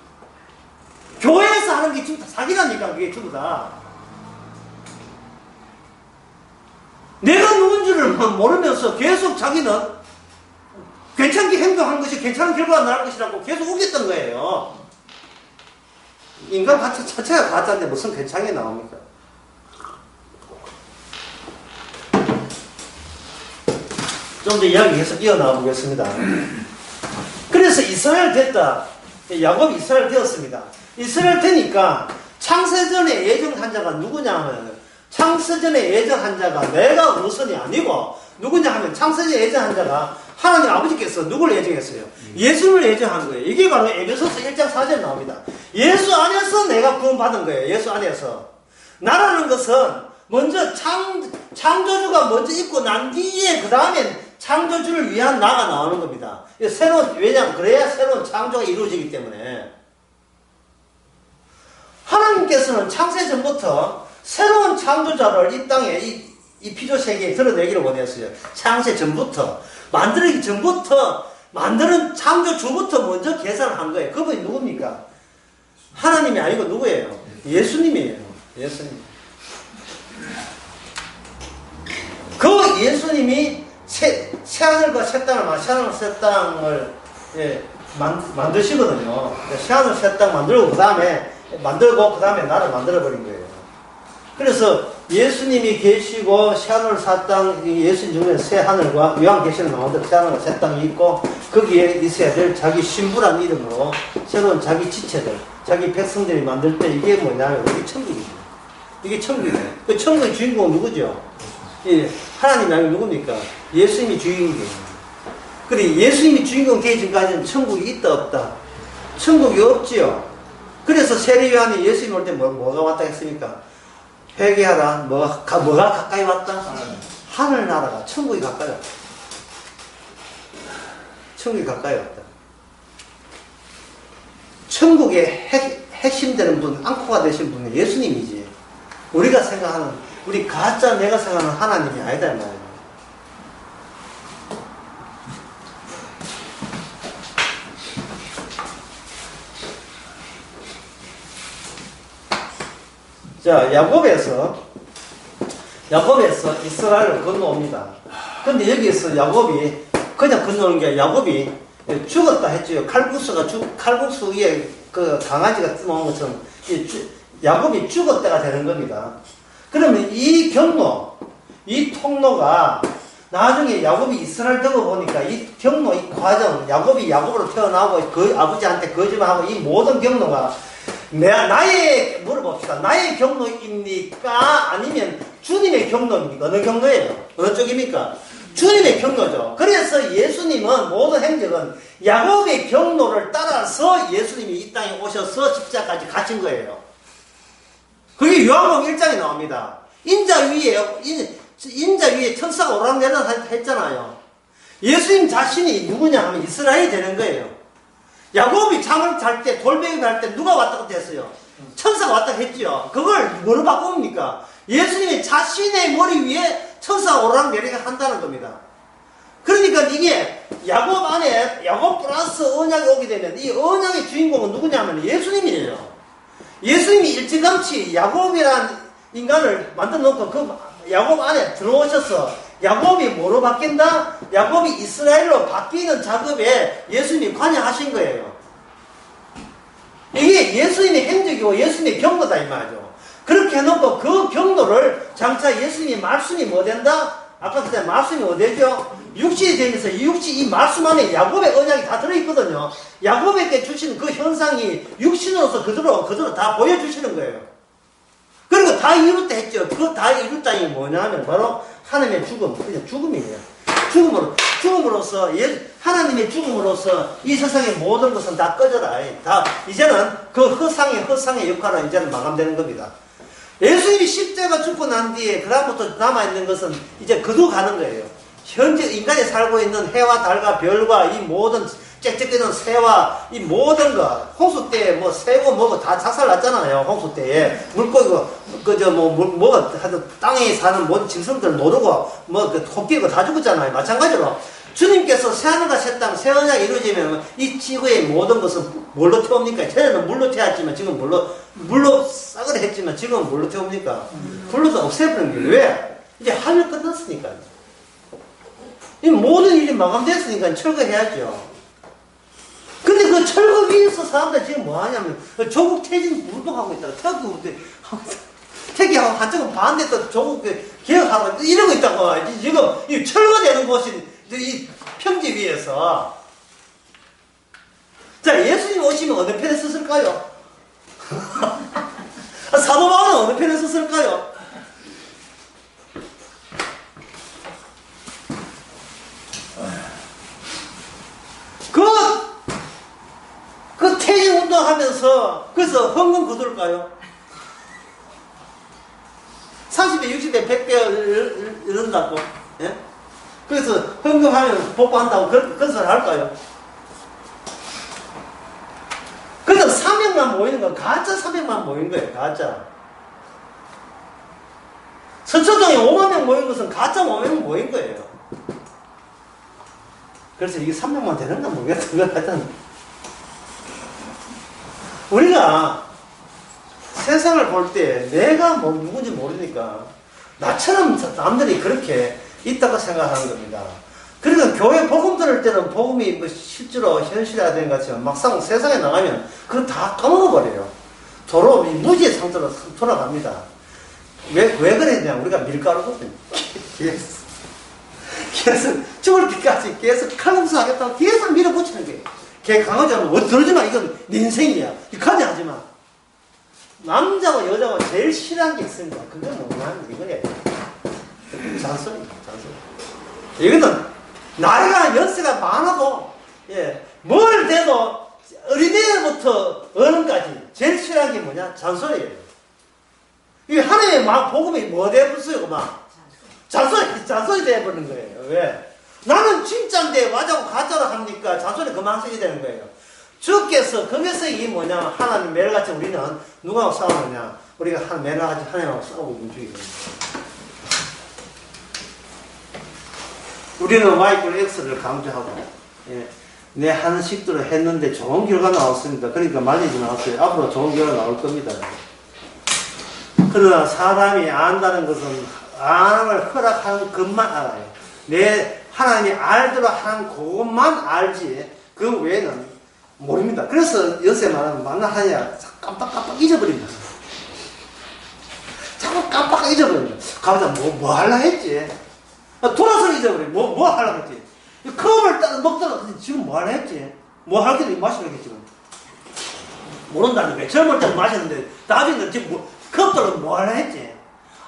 [SPEAKER 1] 교회에서 하는 게 전부 다 사기라니까, 그게 전부 다. 내가 누군지를 모르면서 계속 자기는 괜찮게 행동한 것이 괜찮은 결과가 나올 것이라고 계속 우겼던 거예요. 인간 자체가 가짜인데 무슨 괜찮게 나옵니까? 좀 더 이야기해서 이어나가 보겠습니다. 그래서 이스라엘 됐다. 야곱이 이스라엘 되었습니다. 이스라엘 되니까 창세전에 예정한 자가 누구냐 하면, 창세전에 예정한 자가 내가 우선이 아니고 누구냐 하면, 창세전에 예정한 자가 하나님 아버지께서 누구를 예정했어요? 예수를 예정한 거예요. 이게 바로 에베소서 1장 4절에 나옵니다. 예수 안에서 내가 구원받은 거예요. 예수 안에서. 나라는 것은 먼저 창조주가 먼저 있고 난 뒤에 그 다음엔 창조주를 위한 나가 나오는 겁니다. 왜냐하면 그래야 새로운 창조가 이루어지기 때문에. 하나님께서는 창세 전부터 새로운 창조자를 이 땅에 이 피조 세계에 드러내기를 원했어요. 창세 전부터, 만들기 전부터, 만드는 창조주부터 먼저 계산을 한 거예요. 그분이 누굽니까? 하나님이 아니고 누구예요? 예수님이에요. 예수님. 그 예수님이 새하늘과 새 땅을, 새하늘 새 땅을 만드시거든요. 새하늘 새 땅 만들고 그 다음에 나를 만들어버린 거예요. 그래서 예수님이 계시고 새하늘 새 땅, 예수님 중에 새하늘과 요한계시록 나오는데 새하늘과 새 땅이 있고 거기에 있어야 될 자기 신부란 이름으로 새로운 자기 지체들, 자기 백성들이 만들 때 이게 뭐냐면 이게 천국이죠. 이게 천국이에요. 그 천국의 주인공은 누구죠? 예, 하나님이 아니고 누굽니까? 예수님이 주인공이에요. 그래, 예수님이 주인공 되기 전까지는 천국이 있다 없다? 천국이 없지요. 그래서 세례요한이 예수님 올 때 뭐가 왔다 했습니까? 회개하라. 뭐가 가까이 왔다? 하늘나라가, 천국이 가까이 왔다. 천국이 가까이 왔다. 천국의 핵심되는 분, 앙코가 되신 분은 예수님이지. 우리가 생각하는, 우리 가짜 내가 생각하는 하나님이 아니다, 이 말이에요. 자, 야곱에서 이스라엘을 건너옵니다. 근데 여기에서 야곱이 그냥 건너오는 게 야곱이 죽었다 했죠. 칼국수 위에 그 강아지가 뜨놓은 것처럼 야곱이 죽을 때가 되는 겁니다. 그러면 이 경로, 이 통로가 나중에 야곱이 이스라엘 되고 보니까 이 경로, 이 과정, 야곱이 야곱으로 태어나고 그 아버지한테 거짓말하고 이 모든 경로가 물어봅시다. 나의 경로입니까? 아니면 주님의 경로입니까? 어느 경로예요? 어느 쪽입니까? 주님의 경로죠. 그래서 예수님은 모든 행적은 야곱의 경로를 따라서 예수님이 이 땅에 오셔서 십자가까지 가신 거예요. 그게 요한복음 1장에 나옵니다. 인자 위에 천사가 오락내락 했잖아요. 예수님 자신이 누구냐 하면 이스라엘이 되는 거예요. 야곱이 잠을 잘 때, 돌베개 할 때 누가 왔다 갔다 했어요? 천사가 왔다 했죠. 그걸 뭐로 바꿉니까? 예수님이 자신의 머리 위에 천사가 오락내락 한다는 겁니다. 그러니까 이게 야곱 플러스 언약이 오게 되면 이 언약의 주인공은 누구냐면 예수님이에요. 예수님이 일찌감치 야곱이란 인간을 만들어 놓고 그 야곱 안에 들어오셔서 야곱이 뭐로 바뀐다? 야곱이 이스라엘로 바뀌는 작업에 예수님이 관여하신 거예요. 이게 예수님의 행적이고 예수님의 경로다 이 말이죠. 그렇게 해놓고 그 경로를 장차 예수님의 말씀이 뭐 된다? 아까 그때 말씀이 어디죠? 육신이 되면서 이 말씀 안에 야곱의 언약이 다 들어있거든요. 야곱에게 주시는 그 현상이 육신으로서 그대로 다 보여주시는 거예요. 그리고 다 이뤘다 했죠. 그 다 이뤘다는 게 뭐냐면 바로 하나님의 죽음, 그냥 죽음이에요. 죽음으로써 하나님의 죽음으로써 이 세상의 모든 것은 다 꺼져라. 이제는 그 허상의 역할은 이제는 마감되는 겁니다. 예수님이 십자가 죽고 난 뒤에 그다음부터 남아있는 것은 이제 거둬가는 거예요. 현재 인간이 살고 있는 해와 달과 별과 이 모든 짹짹거리는 새와 이 모든 거, 홍수 때에 뭐 새고 뭐고 다 작살났잖아요. 홍수 때에 물고기고 그저 뭐가 하여튼 땅에 사는 모든 짐승들 노르고 뭐그 토끼고 다 죽었잖아요. 마찬가지로 주님께서 새하늘과 새 땅, 새 언약이 이루어지면 이 지구의 모든 것은 뭘로 태웁니까? 전에는 물로 태웠지만 지금 물로 싹을 했지만 지금은 뭘로 태웁니까? 불로도 없애버린 거예요. 왜? 이제 하늘 끝났으니까. 이 모든 일이 마감됐으니까 철거해야죠. 근데 그 철거 위에서 사람들 지금 뭐 하냐면 조국 퇴진 운동하고 있다가 퇴기하고 한쪽은 반대 또 조국 개혁하고 이러고 있다고. 지금 이 철거되는 곳이 이 평지 위에서. 자, 예수님 오시면 어느 편에 섰을까요? 사도 바울은 어느 편에 섰을까요? 그 퇴진 운동하면서 그래서 헌금 거둘까요? 30배, 60배, 100배 이런다고. 예? 그래서 헌금하면 복구한다고 그런 소리 할까요? 그래서 300만 모이는 건 가짜 300만 모인 거예요. 가짜. 서초동에 5만 명 모인 것은 가짜 5만 명 모인 거예요. 그래서 이게 300만 되는가 모르겠다. 하여튼 우리가 세상을 볼 때 내가 뭐 누군지 모르니까 나처럼 남들이 그렇게 있다고 생각하는 겁니다. 그러니까 교회 복음 들을 때는 복음이 뭐 실제로 현실화된 것 같지만 막상 세상에 나가면 그걸 다 까먹어버려요. 도로 무지의 상태로 돌아갑니다. 왜 그랬냐? 우리가 밀가루거든요. 계속 죽을 때까지 계속 칼럼수 하겠다고 계속 밀어붙이는 거예요. 걔 강아지하면 들지마. 이건 네 인생이야. 가지 하지마. 남자와 여자가 제일 싫어하는 게 있습니다. 그게 뭐냐면 이거예요. 잔소리입니다. 잔소리. 이거는 나이가 연세가 많아도 뭘 돼도 어린애부터 어른까지 제일 싫어하는 게 뭐냐? 잔소리예요. 이 하나님의 복음이 뭐 돼버렸어요? 그만 잔소리 돼버리는 거예요. 왜? 나는 진짜인데 와자고 가짜로 합니까? 잔소리 그만 쓰게 되는 거예요. 주께서 거기서 이 뭐냐? 하나님 매일같이 우리는 누구하고 싸우느냐? 우리가 매일같이 하나님하고 싸우고 있는 중이거든요. 우리는 Y=X를 강조하고 내 하는 식대로 했는데 좋은 결과 나왔습니다. 그러니까 말리지 나왔어요. 앞으로 좋은 결과 나올 겁니다. 그러나 사람이 안다는 것은 안을 허락하는 것만 알아요. 하나님이 알대로 하는 그것만 알지 그 외에는 모릅니다. 그래서 요새 말하면 만나하냐 깜빡깜빡 잊어버립니다. 자꾸 깜빡 잊어버립니다. 가보자 뭐 하려고 했지? 돌아서 잊어버려. 뭐 하려고 했지? 컵을 먹다가 지금 뭐 하려고 했지? 뭐 할게도 마시려고 했지? 모른다는 거야. 젊을 때는 마셨는데 나중에 지금 컵들은 뭐 하려고 했지?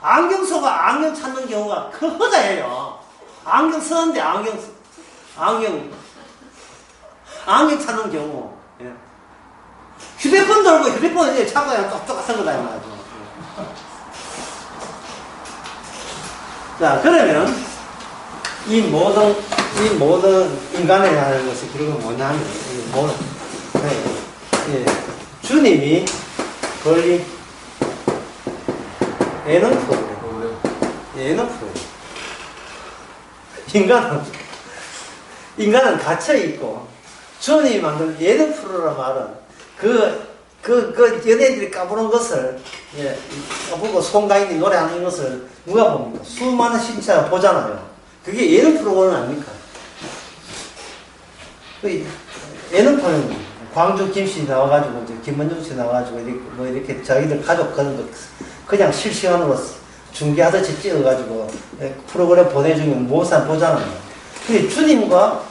[SPEAKER 1] 안경소가 안경 찾는 경우가 허다해요. 안경 쓰는데 안경 찾는 경우. 휴대폰 들고 휴대폰을 이제 차고야 똑똑한 거다 이 말이죠. 자, 그러면 이 모든 인간에 하는 것이 결국은 뭐냐면 주님이 걸린 예능프로예요. 예능프로예요. 인간은 갇혀있고, 주님이 만든 예능 프로라 말은, 연예인들이 까부는 것을, 까부고 송가인이 노래하는 것을 누가 봅니까? 수많은 시청자가 보잖아요. 그게 예능 프로그램 아닙니까? 예능 프로는 광주 김씨 나와가지고, 김원중 씨 나와가지고, 이렇게 자기들 가족 그런 거 그냥 실시간으로 중계하듯이 찍어가지고 프로그램 보내주면 못 사람 보잖아요. 그게 주님과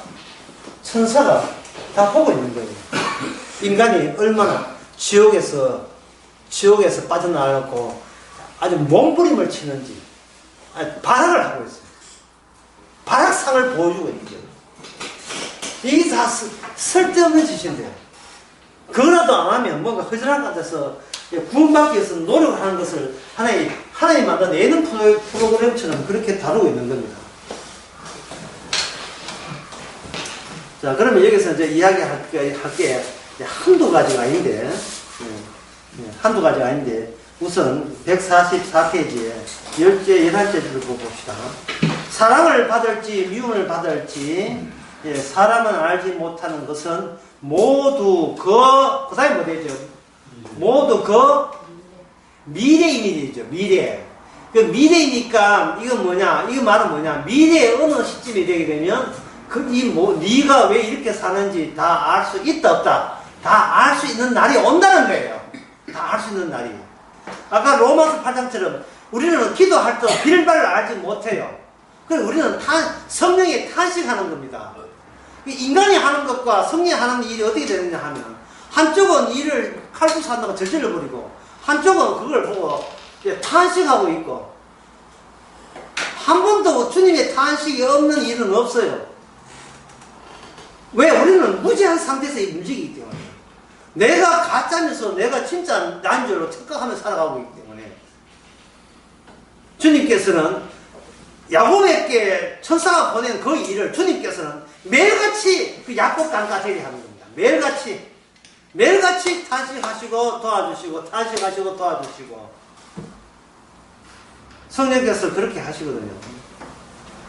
[SPEAKER 1] 천사가 다 보고 있는 거예요. 인간이 얼마나 지옥에서 빠져나가고 아주 몸부림을 치는지 발악을 하고 있어요. 발악상을 보여주고 있는 거예요. 이게 다 쓸데없는 짓인데요. 그거라도 안 하면 뭔가 허전한 것 같아서 구원받기 위해서 노력하는 것을 하나님 만든 예능 프로그램처럼 그렇게 다루고 있는 겁니다. 자, 그러면 여기서 이제 이야기할 게 한두 가지가 아닌데, 한두 가지가 아닌데, 우선 144페이지에 10째, 11節를 봅시다. 사랑을 받을지, 미움을 받을지, 사람은 알지 못하는 것은 모두 그 다음에 뭐 되죠? 모두 미래인이 되죠, 미래. 그 미래이니까, 이건 뭐냐, 이거 말은 뭐냐, 미래의 어느 시점이 되게 되면, 네가 왜 이렇게 사는지 다 알 수 있다, 없다. 다 알 수 있는 날이 온다는 거예요. 다 알 수 있는 날이. 아까 로마서 8장처럼 우리는 기도할 때 빌바를 알지 못해요. 그래서 우리는 성령에 탄식하는 겁니다. 인간이 하는 것과 성령이 하는 일이 어떻게 되느냐 하면, 한쪽은 일을 칼국수 한다고 저질러버리고, 한쪽은 그걸 보고 탄식하고 있고, 한 번도 주님의 탄식이 없는 일은 없어요. 왜? 우리는 무지한 상태에서 움직이기 때문에. 내가 가짜면서 내가 진짜 난 줄로 착각하며 살아가고 있기 때문에. 주님께서는 야곱에게 천사가 보낸 그 일을 주님께서는 매일같이 그 야곱강과 되게 하는 겁니다. 매일같이 탄식하시고 도와주시고, 탄식하시고 도와주시고. 성령께서 그렇게 하시거든요.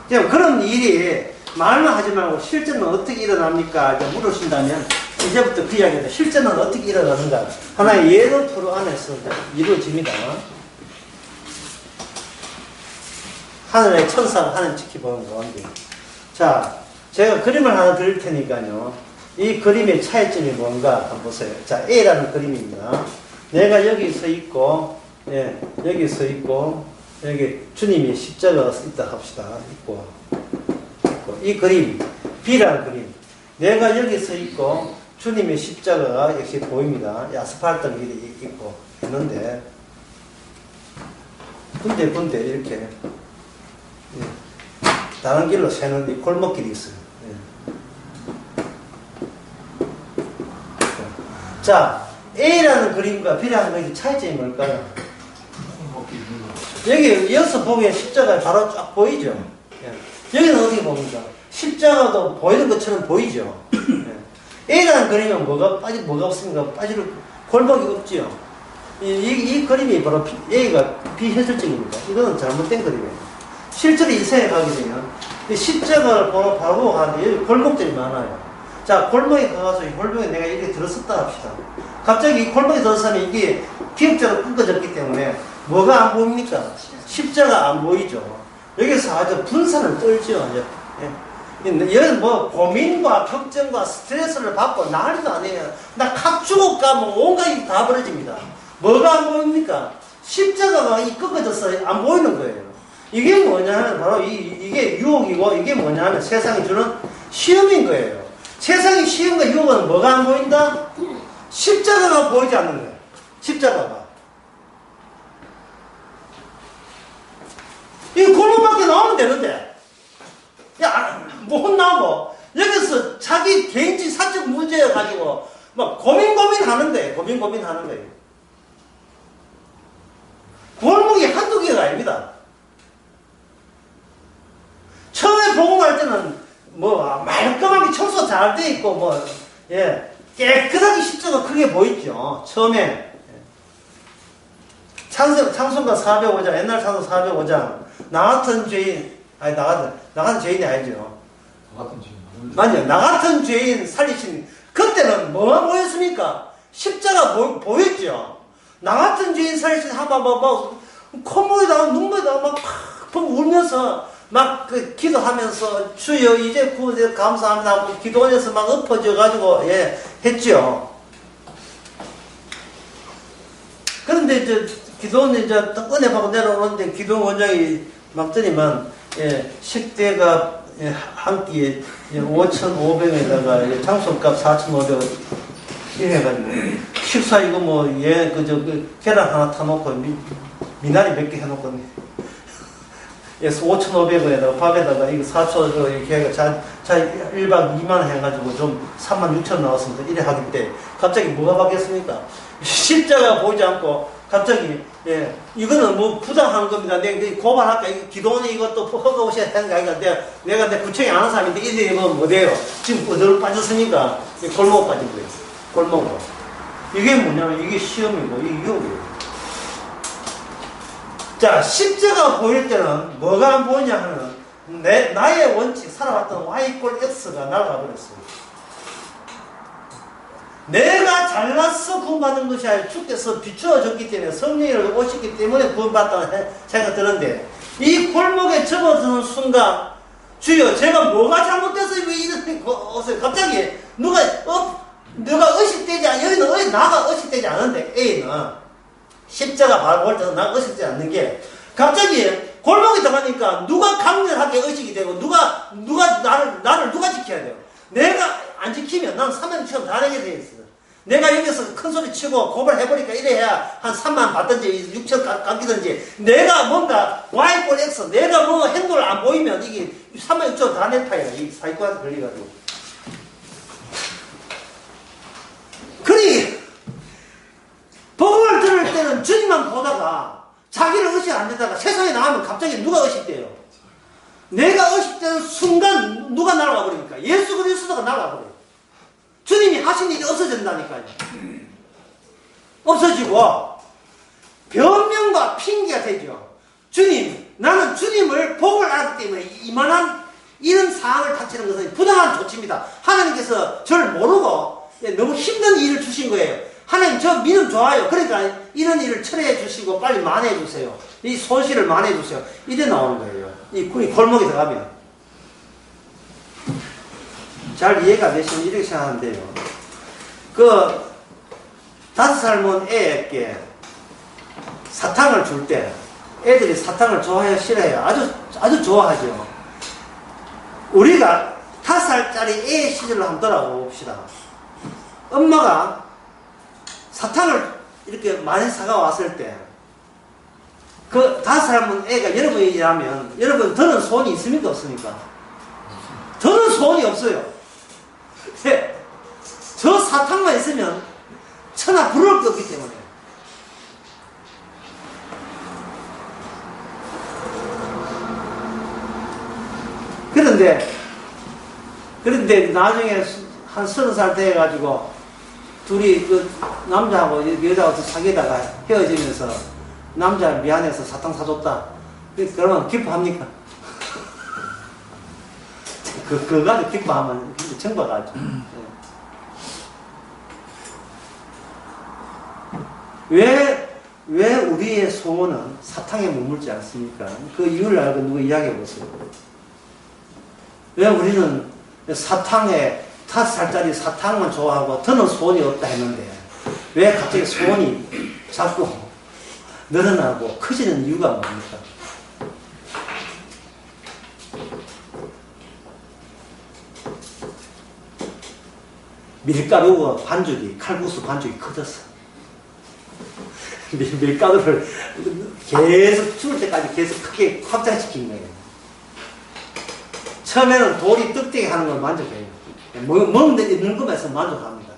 [SPEAKER 1] 그런 일이 말만 하지 말고 실제는 어떻게 일어납니까? 이제 물으신다면 이제부터 그 이야기입니다. 실제는 어떻게 일어나는가? 하나의 예로 토로 안에서 이루어집니다. 하늘의 천사가 하늘 지켜보는 가운데. 자, 제가 그림을 하나 드릴 테니까요. 이 그림의 차이점이 뭔가 한번 보세요. 자, A라는 그림입니다. 내가 여기 서 있고, 여기 서 있고, 여기 주님이 십자가가 있다 합시다. 있고. 이 그림, B라는 그림. 내가 여기 서 있고, 주님의 십자가가 역시 보입니다. 아스팔트 길이 있고, 있는데, 군데 이렇게, 다른 길로 새는 이 골목길이 있어요. 자, A라는 그림과 B라는 그림의 차이점이 뭘까요? 여기서 보면 십자가 바로 쫙 보이죠? 여기는 어떻게 봅니까? 십자가도 보이는 것처럼 보이죠? A라는 그림은 뭐가 없습니까? 빠질 골목이 없죠? 이 그림이 바로 A가 비현실적입니다. 이거는 잘못된 그림이에요. 실제로 이사에 가게 되면 십자가를 바로 가는데 여기 골목들이 많아요. 자, 골목에 가서 이 골목에 내가 이렇게 들었었다 합시다. 갑자기 이 골목에 들어서면 이게 기억자로 끊어졌기 때문에 뭐가 안 보입니까? 십자가 안 보이죠. 여기서 아주 분산을 떨죠. 여기는 뭐 고민과 걱정과 스트레스를 받고 난리도 아니에요. 나 칵 죽을까 뭐 온갖 일이 다 벌어집니다. 뭐가 안 보입니까? 십자가가 꺾어졌어요. 안 보이는 거예요. 이게 뭐냐면 바로 이게 유혹이고, 이게 뭐냐면 세상이 주는 시험인 거예요. 세상의 시험과 유혹은 뭐가 안 보인다? 십자가가 보이지 않는 거예요. 십자가가. 이 골목밖에 나오면 되는데, 뭐 혼나고, 여기서 자기 개인적 사적 문제여가지고, 막 고민하는데, 고민하는 거예요. 골목이 한두 개가 아닙니다. 처음에 복음할 때는, 말끔하게 청소 잘 돼 있고, 깨끗하게 십자가 크게 보이죠. 처음에. 창송가 405장, 옛날 창송 405장, 나 같은 죄인, 나 같은 죄인이 아니죠. 맞아요. 나 같은 죄인 살리신, 그때는 뭐가 보였습니까? 십자가 보였죠. 나 같은 죄인 살리신 콧물에다가 눈물에다가 막 울면서 막 기도하면서 주여 이제 구원해 감사합니다 하고 기도원에서 막 엎어져 가지고 했죠. 그런데 이제 기도원 이제 은혜 받고 내려오는데 기도원 원장이 막더니만 식대가 한 끼에 5,500원에다가 장소값 4,500원 이래가지고 식사 이거 계란 하나 타놓고 미나리 몇 개 해놓고 5,500원에다가 밥에다가 이거 4,000원 이렇게 해가 자 1박 2만 해가지고 좀 36,000원 나왔습니다. 이래 하기 때 갑자기 뭐가 바뀌었습니까? 십자가 보이지 않고 갑자기 예 이거는 뭐 부당한 겁니다. 내가 고발할까? 기도원이 이것도 허가 오셔야 되는 거 아닌가? 내가 구청에 아는 사람인데 이래 뭐 못해요. 지금 어디로 빠졌으니까 골목 빠진 거예요. 골목으로. 이게 뭐냐면 이게 시험이고 이게 유혹이에요. 자, 십자가 보일 때는 뭐가 안 보이냐 하면 나의 원칙, 살아왔던 Y = X가 날아가 버렸어요. 내가 잘나서 구원받는 것이 아니라 주께서 비추어졌기 때문에 성령을 오셨기 때문에 구원받다는 생각이 드는데 이 골목에 접어드는 순간 주여 제가 뭐가 잘못돼서 왜 이런 옷을 갑자기 누가 의식되지 않아 여기는 나가 의식되지 않은데 A는 십자가 바로 볼 때는 나가 의식되지 않는 게 갑자기 골목에 들어가니까 누가 강렬하게 의식이 되고 누가 나를 누가 지켜야 돼요. 내가 안 지키면 난 3만 처럼 다 내게 돼 있어. 내가 여기서 큰 소리 치고 고발해버리니까 이래야 한 3만 받든지 6천 깎이든지 내가 뭔가 Y = X 내가 뭐 행동을 안 보이면 이게 3만 6천 다 내 파야. 이 사이코한테 걸려가지고. 그러니 복음을 들을 때는 주님만 보다가 자기를 의식 안 되다가 세상에 나가면 갑자기 누가 의식돼요? 내가 의식되는 순간 누가 날아가 버리니까 예수 그리스도가 날아가 버려요. 주님이 하신 일이 없어진다니까요. 없어지고 변명과 핑계가 되죠. 주님, 나는 주님을 복을 알았기 때문에 이만한 이런 상황을 닥치는 것은 부당한 조치입니다. 하나님께서 저를 모르고 너무 힘든 일을 주신 거예요. 하나님 저 믿음 좋아요. 그러니까 이런 일을 처리해 주시고 빨리 만회해 주세요. 이 손실을 만회해 주세요. 이래 나오는 거예요. 이 골목에 들어가면. 잘 이해가 되시면 이렇게 생각하는데요. 5살 먹은 애에게 사탕을 줄 때 애들이 사탕을 좋아해요, 싫어해요? 아주 좋아하죠. 우리가 5살짜리 애 시절로 한번 돌아봅시다. 엄마가 사탕을 이렇게 많이 사가 왔을 때, 5살 먹은 애가 여러분이라면, 여러분, 더는 소원이 있습니까? 없습니까? 더는 소원이 없어요. 저 사탕만 있으면 천하 부러울 게 없기 때문에. 그런데 나중에 한 30살 돼가지고 둘이 남자하고 여자하고 사귀다가 헤어지면서 남자 미안해서 사탕 사줬다. 그러면 기뻐합니까? 그거 가지고 기뻐하면 정박하죠. 왜 우리의 소원은 사탕에 머물지 않습니까? 그 이유를 알고 누구 이야기해 보세요. 왜 우리는 5살짜리 사탕만 좋아하고 더는 소원이 없다 했는데 왜 갑자기 소원이 자꾸 늘어나고 커지는 이유가 뭡니까? 밀가루 반죽이, 칼국수 반죽이 커졌어. 밀가루를 계속 죽을 때까지 계속 크게 확장시킨 거예요. 처음에는 돌이 떡대기 하는 걸 만족해요. 먹는 데 있는 것에서 만족합니다.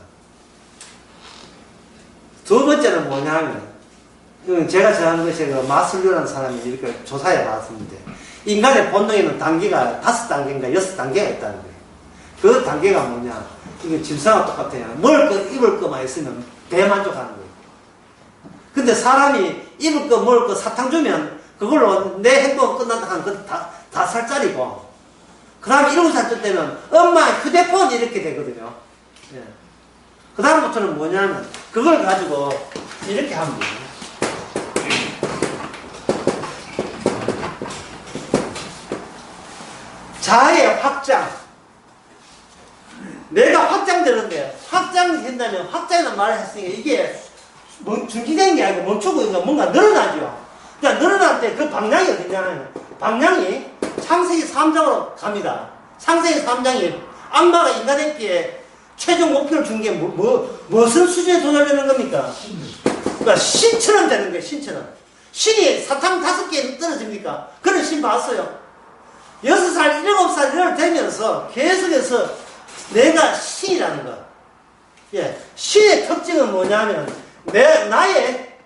[SPEAKER 1] 두 번째는 뭐냐 하면, 제가 정한 것이 마슬로라는 사람이 이렇게 조사해 봤습니다. 인간의 본능에는 단계가 5단계인가 6단계가 있다는 거예요. 그 단계가 뭐냐? 이게 짐승하고 똑같아요. 먹을 거, 입을 거만 있으면 대만족하는 거예요. 근데 사람이 입을 거, 먹을 거 사탕 주면 그걸로 내 행복은 끝난다 하는 건 5살짜리고, 그 다음에 7살쯤 되면 엄마 휴대폰 이렇게 되거든요. 예. 그 다음부터는 뭐냐면 그걸 가지고 이렇게 하면 돼요. 자아의 확장. 내가 확장되는데, 확장된다면, 확장이라는 말을 했으니까 이게 중지되는 게 아니고 멈추고 뭔가 늘어나죠. 그러니까 늘어날 때 그 방향이 어디냐면, 방향이 창세기 3장으로 갑니다. 창세기 3장이 악마가 인간에게 최종 목표를 준 게 무슨 수준에 도달되는 겁니까? 그러니까 신처럼 되는 거예요, 신처럼. 신이 사탕 5개 떨어집니까? 그런 신 봤어요. 6살, 7살 이럴 되면서 계속해서 내가 신이라는 것. 예. 신의 특징은 뭐냐면 나의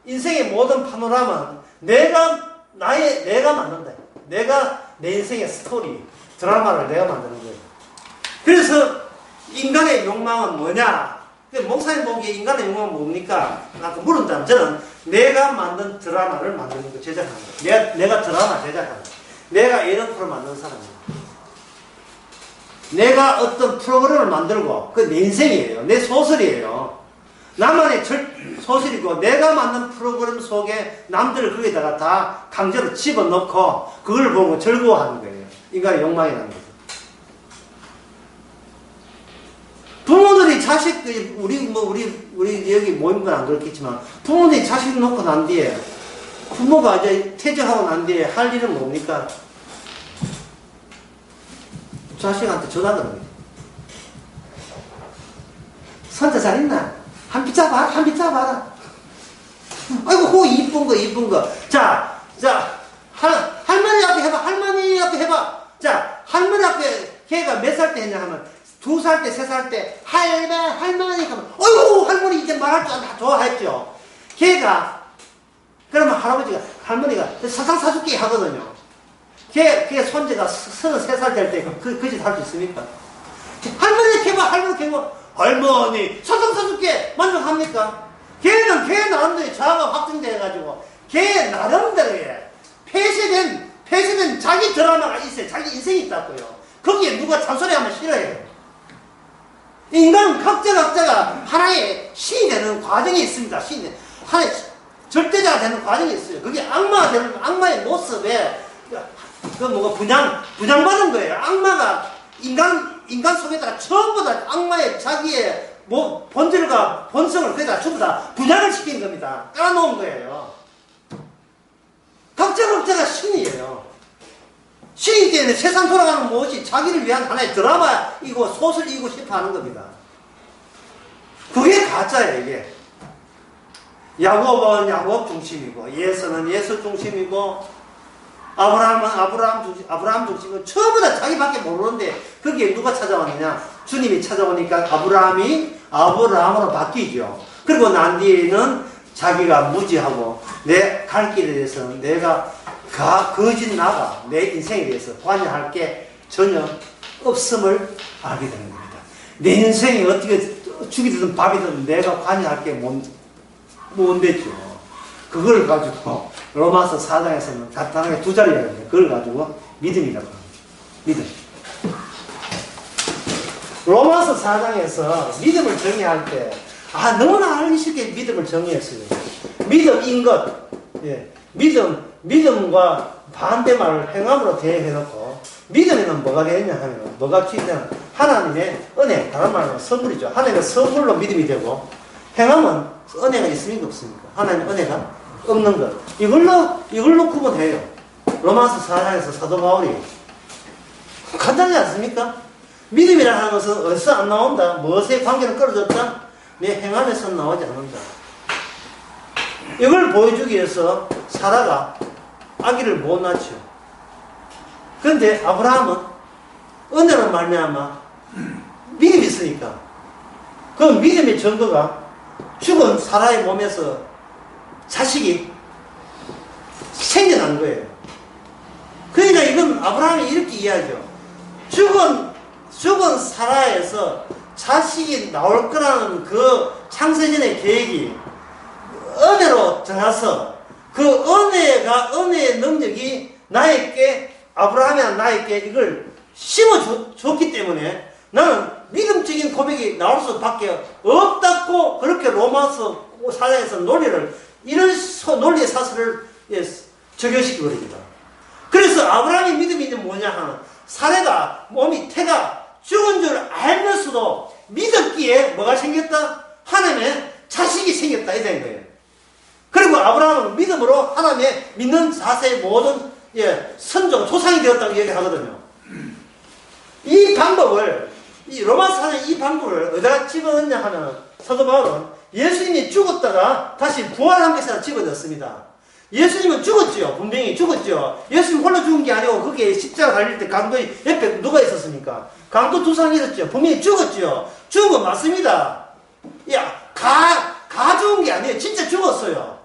[SPEAKER 1] 인생의 모든 파노라마는 내가 만든다. 내 인생의 스토리, 드라마를 내가 만드는 거예요. 그래서 인간의 욕망은 뭐냐? 목사님 보기에 인간의 욕망은 뭡니까? 아까 물은다면 저는 내가 만든 드라마를 만드는 거, 제작하는 거. 내가 드라마 제작하는 거. 내가 예능 프로 만드는 사람이에요. 내가 어떤 프로그램을 만들고, 그 내 인생이에요. 내 소설이에요. 나만의 소설이고, 내가 만든 프로그램 속에 남들을 거기다가 다 강제로 집어넣고, 그걸 보고 즐거워하는 거예요. 인간의 욕망이라는 거죠. 부모들이 우리 여기 모인 건 안 그렇겠지만, 부모들이 자식 놓고 난 뒤에, 부모가 이제 퇴직하고 난 뒤에 할 일은 뭡니까? 자식한테 전화 드는 거예요. 손자 잘 있나? 한 피 잡아라. 아이고, 이쁜 거. 자, 할머니 앞에 해봐. 자, 할머니 앞에 걔가 몇 살 때 했냐 하면, 2살 때, 3살 때, 할머니 하면, 어이구, 할머니 이제 말할 줄 다 좋아했죠. 걔가, 그러면 할머니가 사줄게 하거든요. 걔 손자가 33살 될 때 그 짓 할 수 있습니까? 할머니 사줄게 만족합니까? 걔는 걔 나름대로 자아가 확증돼가지고 걔 나름대로의 폐쇄된 자기 드라마가 있어요. 자기 인생이 있다고요. 거기에 누가 잔소리하면 싫어해요. 인간 각자가 하나의 신이 되는 과정이 있습니다. 하나의 절대자가 되는 과정이 있어요. 그게 악마가 되는 악마의 모습에 분양받은 거예요. 악마가 인간 속에다가 전부 다 악마의 자기의 본질과 본성을 거기다 전부 다 분양을 시킨 겁니다. 깔아놓은 거예요. 각자가 신이에요. 신이기 때문에 세상 돌아가는 무엇이 자기를 위한 하나의 드라마이고 소설이고 싶어 하는 겁니다. 그게 가짜예요, 이게. 야곱은 야곱 중심이고, 예수는 예수 중심이고, 아브라함은 아브라함 중심이고, 전부 다 자기밖에 모르는데, 거기에 누가 찾아왔느냐? 주님이 찾아오니까 아브라함이 아브라함으로 바뀌죠. 그리고 난 뒤에는 자기가 무지하고, 내 갈 길에 대해서는 내가 거짓 나가 내 인생에 대해서 관여할 게 전혀 없음을 알게 되는 겁니다. 내 인생이 어떻게 죽이든 밥이든 내가 관여할 게 뭔데죠. 그걸 가지고 로마서 4장에서는 간단하게 두 자리라고 해요. 그걸 가지고 믿음이라고 합니다. 믿음. 로마서 4장에서 믿음을 정의할 때 너무나 알기 쉽게 믿음을 정의했어요. 믿음인 것. 예. 믿음과 반대말을 행함으로 대해놓고, 믿음에는 뭐가 되느냐 하면, 뭐가 취되냐, 하나님의 은혜, 다른 말로 선물이죠. 하나님의 선물로 믿음이 되고, 행함은 은혜가 있습니까? 없습니까? 하나님의 은혜가 없는 것. 이걸로 구분해요. 로마서 4장에서 사도 바울이. 간단하지 않습니까? 믿음이라는 것은 어디서 안 나온다. 무엇의 관계는 끌어졌다. 내 행함에서 나오지 않는다. 이걸 보여주기 위해서 사라가 아기를 못 낳죠. 그런데 아브라함은 은혜로 말미암아 믿음이 있으니까 그 믿음의 증거가 죽은 사라의 몸에서 자식이 생겨난 거예요. 그러니까 이건 아브라함이 이렇게 이해하죠. 죽은 사라에서 자식이 나올 거라는 그 창세전의 계획이 은혜로 정해서 그 은혜의 능력이 아브라함이나 나에게 이걸 심어줬기 때문에 나는 믿음적인 고백이 나올 수밖에 없다고 그렇게 로마서 4장에서 이런 논리의 사설을 적용시켜버립니다. 그래서 아브라함의 믿음이 뭐냐 하면 사례가 태가 죽은 줄 알면서도 믿었기에 뭐가 생겼다? 하나님의 자식이 생겼다 이런 거예요. 그리고 아브라함은 믿음으로 하나님의 믿는 자세의 모든 선조가 조상이 되었다고 얘기하거든요. 이 방법을 로마서 4장 이 방법을 어디다 집어넣냐 하면 사도 바울은 예수님이 죽었다가 다시 부활한 것에다 집어넣습니다. 예수님은 죽었죠. 분명히 죽었죠. 예수님 홀로 죽은 게 아니고 거기에 십자가 달릴 때 강도 옆에 누가 있었습니까? 강도 두 사람이 있었죠. 분명히 죽었죠. 죽은 건 맞습니다. 죽은 게 아니에요. 진짜 죽었어요.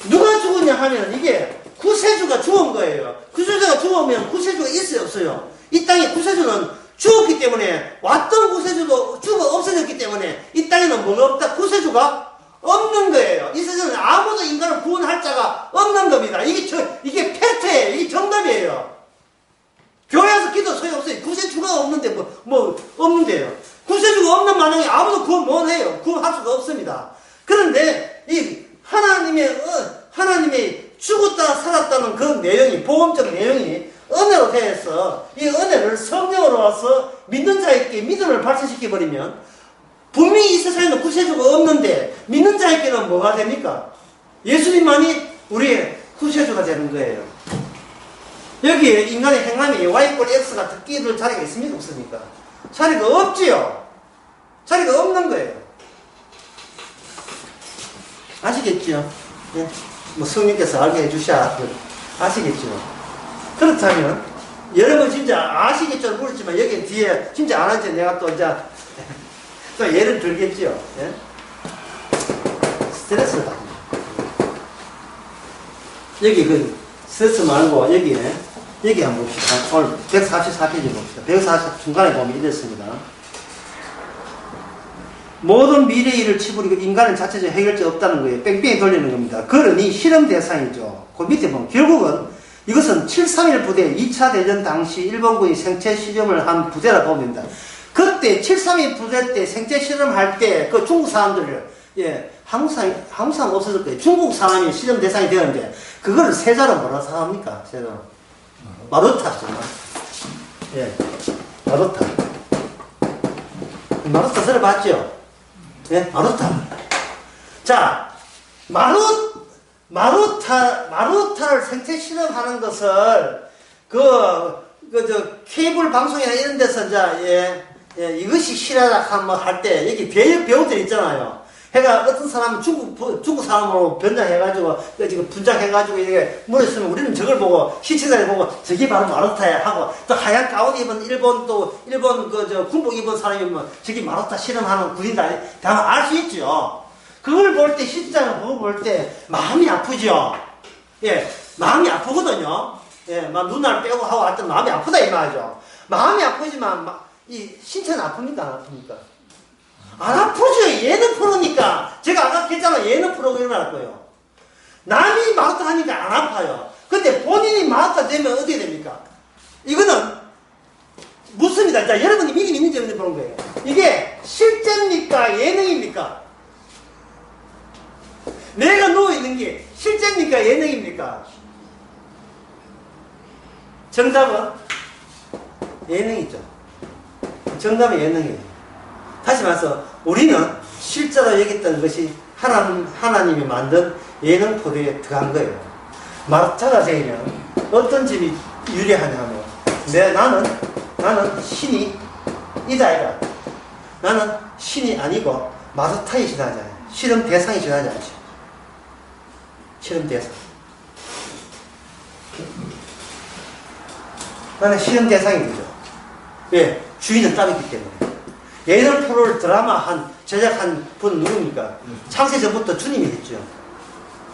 [SPEAKER 1] 누가 죽었냐 하면 이게 구세주가 죽은 거예요. 구세주가 죽으면 구세주가 있어요, 없어요? 이 땅에 구세주는 죽었기 때문에, 왔던 구세주도 죽어 없어졌기 때문에 이 땅에는 뭐가 없다? 구세주가 없는 거예요. 이 세상에 아무도 인간을 구원할 자가 없는 겁니다. 이게 팩트예요. 이게 정답이에요. 교회에서 기도 소용없어요. 구세주가 없는데 없는데요. 구세주가 없는 마당에 아무도 구원 못 해요. 구원할 수가 없습니다. 그런데 이 하나님의 죽었다 살았다는 그 내용이, 복음적 내용이 은혜로 되어서 이 은혜를 성령으로 와서 믿는 자에게 믿음을 발전시켜버리면 분명히 이 세상에는 구세주가 없는데 믿는 자에게는 뭐가 됩니까? 예수님만이 우리의 구세주가 되는 거예요. 여기에 인간의 행함이 Y꼴 X가 끼들 자리가 있습니까? 없습니까? 자리가 없지요. 자리가 없는 거예요. 아시겠죠? 네? 성령께서 알게 해주셔야 아시겠죠? 그렇다면 여러분 진짜 아시겠죠? 모르지만 여기 뒤에 진짜 안 하지 내가 또 이제 또 예를 들겠죠? 예? 스트레스 받는 여기 그 스트레스 말고 여기 한번 봅시다. 오늘 144페이지 봅시다. 140 중간에 보면 이랬습니다. 모든 미래 일을 치부리고 인간은 자체적으로 해결책 없다는 거예요. 뺑뺑이 돌리는 겁니다. 그러니 실험 대상이죠. 그 밑에 보면 결국은 이것은 731 부대 2차 대전 당시 일본군이 생체 실험을 한 부대라 보면 됩니다. 그때 731 부대 때 생체 실험할 때 그 중국 사람들을 한국 사람 없어질 거예요. 중국 사람이 실험 대상이 되었는데 그거를 세자로 뭐라 생각합니까? 세자로 마루타죠. 마루타. 마루타 들어봤죠? 마루타. 자, 마루타를 생체 실험하는 것을 케이블 방송이나 이런 데서 이것이 실화다 할 때 여기 배우들 있잖아요. 해가 어떤 사람은 중국 사람으로 변장해가지고 지금 분장해가지고 이게 물었으면 우리는 저걸 보고 시체자를 보고 저게 바로 마루타야 하고 또 하얀 가운 입은 일본 군복 입은 사람이면 저기 마루타 실험하는 군인다 다만 알 수 있죠. 그걸 볼 때 시체자를 보고 볼 때 마음이 아프죠. 마음이 아프거든요. 막 눈알 빼고 하고 하여튼 마음이 아프다 이 말이죠. 마음이 아프지만 이 신체는 아픕니까 안 아픕니까? 안 아프죠. 얘는 프로니까. 제가 아까 했잖아요. 얘는 프로그램을 할 거예요. 남이 마라톤 하니까 안 아파요. 근데 본인이 마라톤 되면 어떻게 됩니까? 이거는 묻습니다. 자, 여러분이 믿음이 있는지 없는지 보는 거예요. 이게 실제입니까? 예능입니까? 내가 누워있는 게 실제입니까? 예능입니까? 정답은 예능이죠. 정답은 예능이에요. 다시 말해서 우리는 실제로 여겼던 것이 하나님이 만든 예능 포대에 들어간 거예요. 마루타가 되면 어떤 점이 유리하냐면 나는 신이 이다. 나는 신이 아니고 마루타에 지나지 않아요. 실험 대상에 지나지 않죠. 실험 대상. 나는 실험 대상이 되죠. 왜? 주인은 따로 있기 때문에. 예능 프로를 제작한 분 누굽니까? 창세 전부터 주님이 했죠.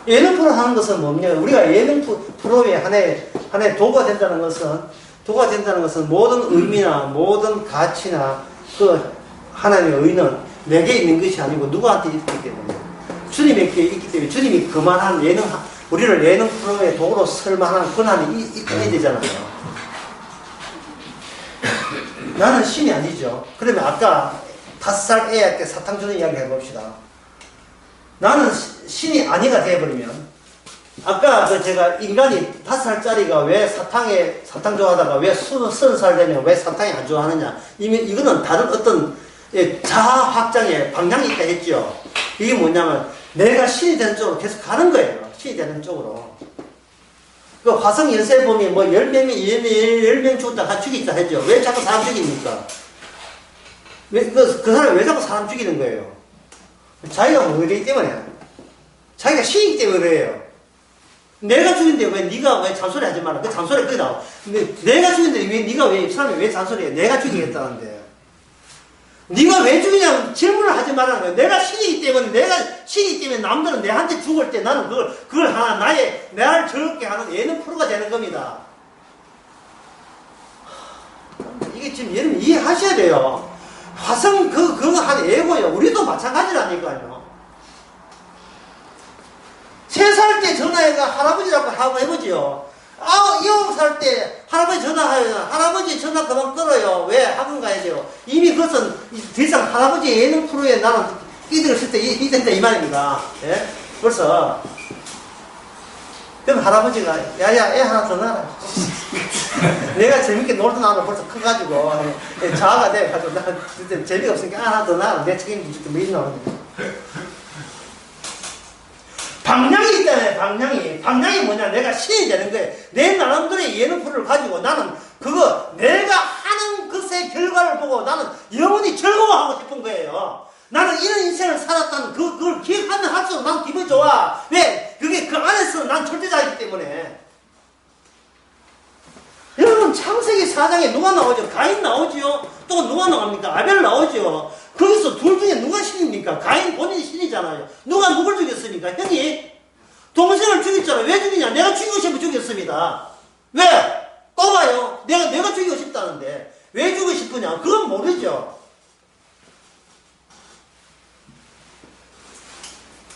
[SPEAKER 1] 예능 프로 하는 것은 뭡니까? 우리가 예능 프로의 하나의 도구가 된다는 것은 모든 의미나 모든 가치나 그 하나님의 의는 내게 있는 것이 아니고 누구한테 있기 때문에 주님에게 있기 때문에 주님이 그만한 우리를 예능 프로의 도구로 쓸 만한 권한이 있어야 되잖아요. 나는 신이 아니죠. 그러면 아까 5살 애한테 사탕 주는 이야기 해봅시다. 나는 신이 아니가 되어버리면 아까 제가 인간이 5살짜리가 왜 사탕 좋아하다가 왜 30살 되면 왜 사탕이 안 좋아하느냐. 이거는 다른 어떤 자아 확장의 방향이 있다 했죠. 이게 뭐냐면 내가 신이 되는 쪽으로 계속 가는 거예요. 신이 되는 쪽으로. 그 화성 연쇄 보면 10명 죽었다 다 죽이다 했죠. 왜 자꾸 사람 죽입니까? 그 사람이 왜 자꾸 사람 죽이는 거예요? 자기가 모르기 때문에. 자기가 신이기 때문에 그래요. 내가 죽인데 왜 잔소리 하지 마라. 그 잔소리 거기 나와. 근데 내가 죽인데 사람이 왜 잔소리해? 내가 죽이겠다는데. 네가 왜 죽이냐고 질문을 하지 말라는 거야. 내가 신이기 때문에 남들은 내한테 죽을 때 나는 그걸 하나 나를 즐겁게 하는 예능 프로가 되는 겁니다. 이게 지금 여러분 이해하셔야 돼요. 화성 그거 한 애고요. 우리도 마찬가지라니까요. 3살 때 전화해가 할아버지라고 하고 해보지요. 9살 때 할아버지 전화하요. 할아버지 전화 그만 끊어요. 왜? 학원 가야 돼요. 이미 그것은 더 이상 할아버지 예능 프로에 나는 끼들을 쓸 때 이된다 이 말입니다. 예? 벌써 그럼 할아버지가 야야 애 하나 더 낳아라. 내가 재밌게 놀던 아들 벌써 커가지고 자아가 돼가지고 난 진짜 재미가 없으니까 하나 더 낳아라. 내 책임도 줄게 뭐 있노. 방향이 있잖아요. 방향이 뭐냐. 내가 신이 되는 거예요. 내 나름대로의 예능 프로를 가지고 나는 그거 내가 하는 것의 결과를 보고 나는 영원히 즐거워하고 싶은 거예요. 나는 이런 인생을 살았다는 그걸 기억하면 할수록 난 기분이 좋아. 왜? 그게 그 안에서 난 절대자이기 때문에. 여러분 창세기 4장에 누가 나오죠? 가인 나오죠? 또 누가 나옵니까? 아벨 나오죠? 거기서 둘 중에 누가 신입니까? 가인 본인이 신이잖아요. 누가 누굴 죽였습니까? 형이 동생을 죽였잖아요. 왜 죽이냐? 내가 죽이고 싶어 죽였습니다. 왜? 또 봐요. 내가 죽이고 싶다는데 왜 죽이고 싶으냐? 그건 모르죠.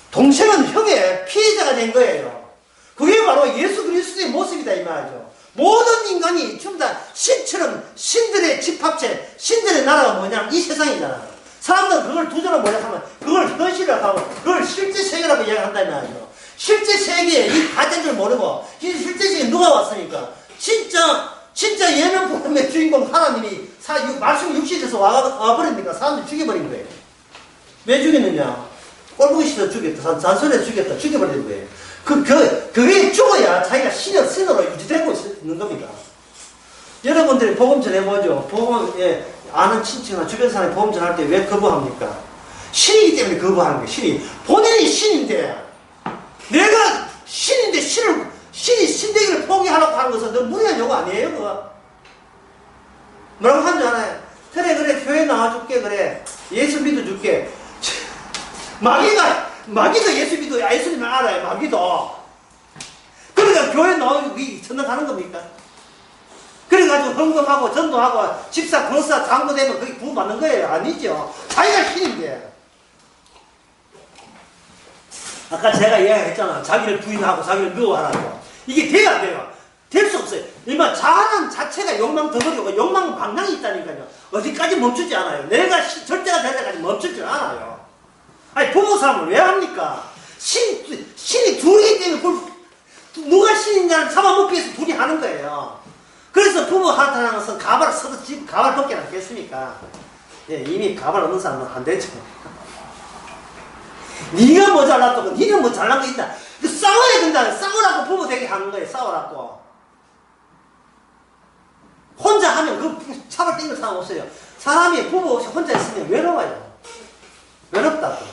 [SPEAKER 1] 동생은 형의 피해자가 된 거예요. 그게 바로 예수 그리스도의 모습이다 이 말이죠. 모든 인간이 전부 다 신처럼 신들의 집합체, 신들의 나라가 뭐냐? 이 세상이잖아요. 사람들은 그걸 두저로 뭐냐 하면 그걸 현실이라고 하고 그걸 실제 세계라고 이야기한다는 말이죠. 실제 세계에 이 가짜를 모르고 이 실제 세계에 누가 왔으니까 진짜 예명 복음의 주인공 하나님이 말씀 육신에서 와버리니까 사람들 죽여버린 거예요. 왜 죽였느냐? 꼴보기 싫어 죽였다. 잔소리에 죽였다. 죽여버린 거예요. 그게 죽어야 자기가 신으로 유지되고 있는 겁니다. 여러분들이 복음 전해보죠. 아는 친척이나 주변 사람이 복음 전할 때 왜 거부합니까? 신이기 때문에 거부하는 거예요. 신이. 본인이 신인데, 내가 신인데 신이 신되기를 포기하라고 하는 것은 너무 무리한 요구 아니에요, 그거? 뭐라고 하는 줄 알아요? 그래, 교회 나와줄게, 그래. 예수 믿어줄게. 마귀도 예수 믿어, 예수님을 알아요, 마귀도. 그러니까 교회 나오고 전화 가는 겁니까? 그래가지고 헌금하고 전도하고 집사, 권사, 장로 되면 그게 부흥 받는 거예요? 아니죠. 자기가 신인데. 아까 제가 이야기했잖아. 자기를 부인하고 자기를 미워하라고. 이게 돼야 안 돼요. 될 수 없어요. 일반 자아는 자체가 욕망 덩어리고 욕망 방향이 있다니까요. 어디까지 멈추지 않아요. 내가 절대가 될 때까지 멈추지 않아요. 아니 부모 사람을 왜 합니까? 신이 둘이기 때문에 누가 신인가를 잡아먹기 위해서 둘이 하는 거예요. 그래서 부모 하나하는 것은 가발을 써서 집 가발 벗게 않겠습니까? 예, 이미 가발 없는 사람은 안 되죠. 네가 뭐 잘났다고 니는 뭐 잘난 거 있다. 싸워야 된다. 싸우라고 부모 되게 하는 거예요. 싸우라고. 혼자 하면 그 차를 땡길 사람 없어요. 사람이 부모 없이 혼자 있으면 외로워요. 외롭다고.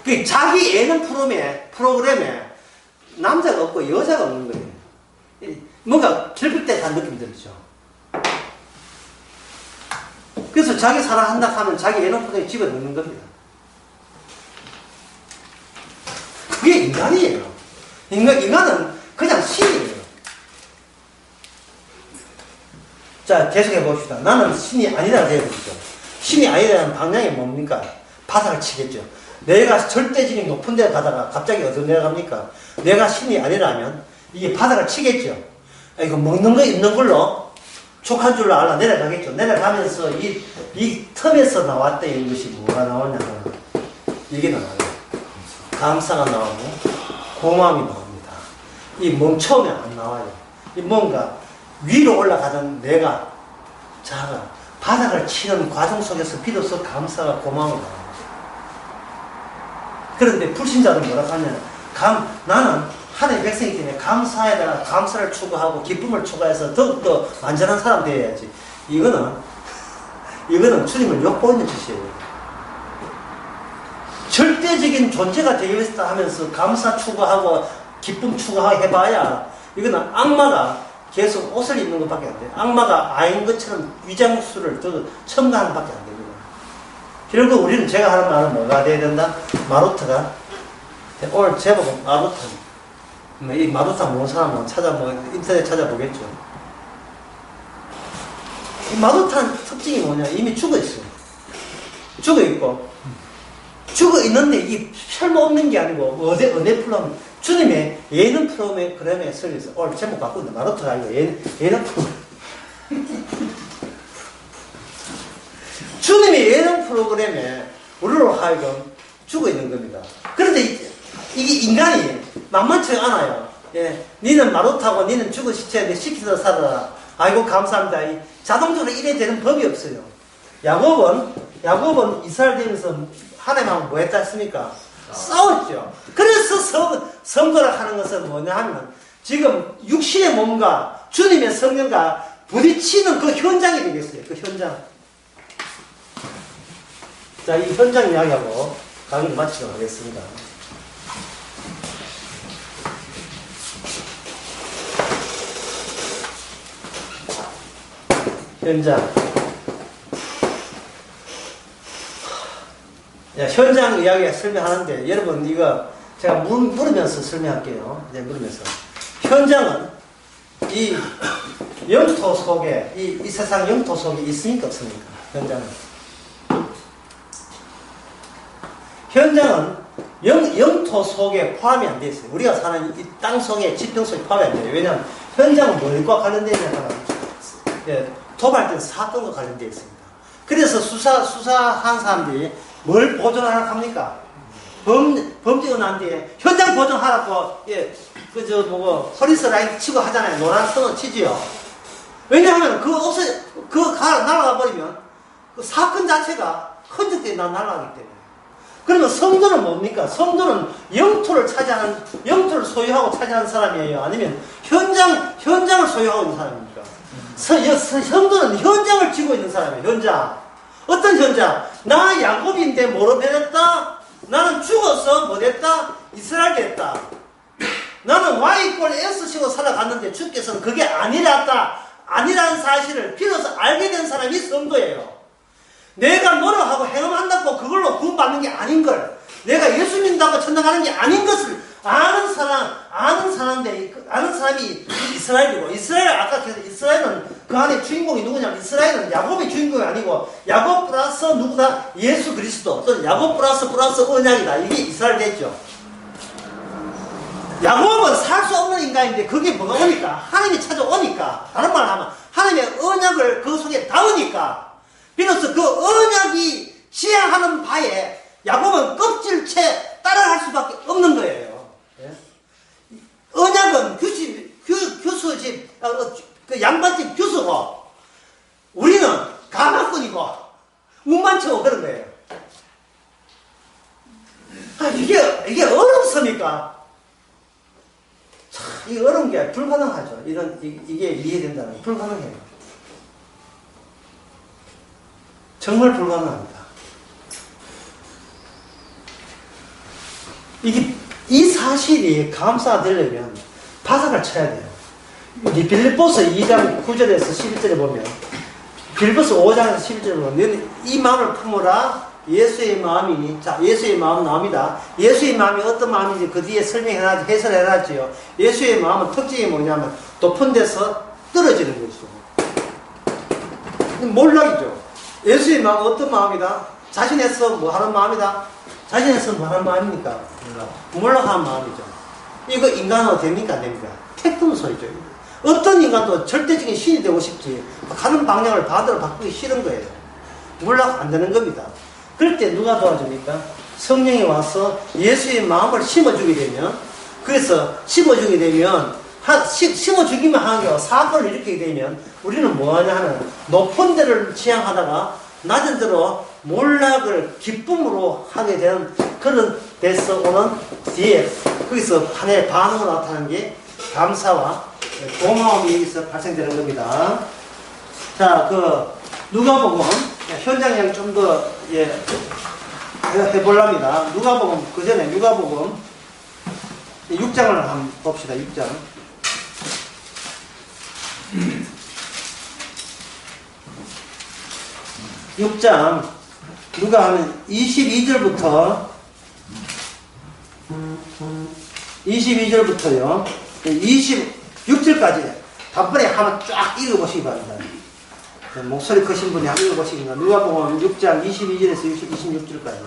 [SPEAKER 1] 그 자기 예능 프로그램에 남자가 없고 여자가 없는 거예요. 뭔가 결핍된 느낌이 들죠. 그래서 자기 사랑한다 하면 자기 예능 프로그램에 집어넣는 겁니다. 그게 인간이에요. 인간은 그냥 신이에요. 자, 계속해 봅시다. 나는 신이 아니라고 해보시죠. 신이 아니라는 방향이 뭡니까? 바닥을 치겠죠. 내가 절대적인 높은 데 가다가 갑자기 어디로 내려갑니까? 내가 신이 아니라면 이게 바닥을 치겠죠. 이거 먹는 거 있는 걸로 족한 줄로 알아 내려가겠죠. 내려가면서 이 틈에서 나왔던 것이 뭐가 나오냐면 이게 나와요. 감사가 나오고 고마움이 나옵니다. 이 멈춰오면 안 나와요. 이 뭔가 위로 올라가던 내가 자가 바닥을 치는 과정 속에서 비로소 감사가 고마움이 나옵니다. 그런데 불신자들은 뭐라고 하냐면 나는 하나님의 백성이기 때문에 감사에다가 감사를 추구하고 기쁨을 추구해서 더욱더 안전한 사람 되어야지. 이거는 주님을 욕보이는 짓이에요. 절대적인 존재가 되겠다 하면서 감사 추구하고 기쁨 추구하고 해봐야 이거는 악마가 계속 옷을 입는 것밖에 안 돼요. 악마가 아인 것처럼 위장술을 더 첨가하는 것밖에 안 됩니다. 결국 우리는 제가 하는 말은 뭐가 돼야 된다? 마루타가 오늘 제목은 마루타. 이 마루타 모르는 사람은 인터넷 찾아보겠죠. 이 마루타는 특징이 뭐냐? 이미 죽어 있어요. 죽어 있고 죽어 있는데 이 혈모 없는 게 아니고 은혜 풀어면 주님의 예능 프로그램에 설계해서 오늘 제목 바꾸는데 마루타가 아니고 예능 프로그램. 주님의 예능 프로그램에 우리로 하여금 죽어 있는 겁니다. 그런데 이게 인간이 만만치 않아요. 예, 니는 마루타고 니는 죽어 시켜야 돼. 시키다 살아라. 아이고 감사합니다. 자동적으로 이래 되는 법이 없어요. 야곱은 이스라엘 되면서 하나님하고 뭐 했다 했습니까? 싸웠죠. 그래서 선거를 하는 것은 뭐냐 하면 지금 육신의 몸과 주님의 성령과 부딪히는 그 현장이 되겠어요. 그 현장. 자, 이 현장 이야기하고 강의를 마치도록 하겠습니다. 현장. 현장 이야기 설명하는데, 여러분, 이거 제가 물으면서 설명할게요. 이제 물으면서. 현장은 이 영토 속에, 이 세상 영토 속에 있습니까? 없습니까? 현장은. 현장은 영토 속에 포함이 안 되어 있어요. 우리가 사는 이 땅 속에, 지평 속에 포함이 안 돼요. 왜냐하면 현장은 뭘과 관련되어 있냐면, 도발된 사건과 관련되어 있습니다. 그래서 수사한 사람들이 뭘 보존하라고 합니까? 범죄가 난 뒤에 현장 보존하라고, 허리서 라인 치고 하잖아요. 노란 선을 치지요. 왜냐하면 날아가 버리면 그 사건 자체가 흔적들이 날아가기 때문에. 그러면 성도는 뭡니까? 성도는 영토를 소유하고 차지하는 사람이에요? 아니면 현장을 소유하고 있는 사람입니까? 성도는 현장을 쥐고 있는 사람이에요. 현장. 어떤 현장? 나 야곱인데 뭐로 변했다? 나는 죽어서 뭐 됐다? 이스라엘 됐다. 나는 Y=S식으로 살아갔는데 주께서는 그게 아니라는 사실을 비로소 알게 된 사람이 성도예요. 내가 노력하고 행함한다고 그걸로 구원받는 게 아닌 걸, 내가 예수 믿는다고 천당 가는 게 아닌 것을 아는 사람이 이스라엘이고, 아까 이스라엘은 그 안에 주인공이 누구냐면, 이스라엘은 야곱이 주인공이 아니고, 야곱 플러스 누구다? 예수 그리스도. 또는 야곱 플러스 언약이다. 이게 이스라엘 됐죠. 야곱은 살 수 없는 인간인데, 그게 뭐가 오니까? 하나님이 찾아오니까. 다른 말로 하면, 하나님의 언약을 그 속에 담으니까, 비로소 그 언약이 지향하는 바에 야곱은 껍질채 따라갈 수밖에 없는 거예요. 언약은 규수집, 그 양반집 규수고, 우리는 가마꾼이고, 운만치고 그런 거예요. 이게 어렵습니까? 참, 이게 어려운 게 불가능하죠. 이게 이해된다는 게 불가능해요. 정말 불가능합니다. 이 사실이 감사되려면 바닥을 쳐야 돼요. 빌립보서 2장 9절에서 11절에 보면, 빌립보서 5장에서 11절에 보면, 너는 이 마음을 품어라. 예수의 마음이니. 자, 예수의 마음은 나옵니다. 예수의 마음이 어떤 마음인지 그 뒤에 해설해놨지요. 예수의 마음은 특징이 뭐냐면, 높은 데서 떨어지는 것이죠. 몰락이죠. 예수의 마음은 어떤 마음이다? 자신에서 뭐 하는 마음이다? 자신에서 뭐 하는 마음입니까? 몰락하는 마음이죠. 이거 인간으로 됩니까? 안 됩니까? 택도는 소리죠. 어떤 인간도 절대적인 신이 되고 싶지, 가는 방향을 반대로 바꾸기 싫은 거예요. 몰락 안 되는 겁니다. 그럴 때 누가 도와줍니까? 성령이 와서 예수의 마음을 심어주게 되면, 그래서 심어주게 되면, 심어주기만 하는 게 아니라 사건을 일으키게 되면, 우리는 뭐하냐 하면, 높은 데를 지향하다가 낮은 데로 몰락을 기쁨으로 하게 되는 그런 데서 오는 뒤에, 거기서 하나의 반응으로 나타나는 게 감사와 고마움이 여기서 발생되는 겁니다. 자, 누가복음, 현장 이야기 좀 더, 해보랍니다. 누가복음, 그 전에 누가복음 6장을 한번 봅시다. 6장. 6장 누가 하면 22절부터요 26절까지 단번에 한번 쫙 읽어보시기 바랍니다. 목소리 크신 분이 한번 읽어보시기 바랍니다. 누가 보면 6장 22절에서 26절까지.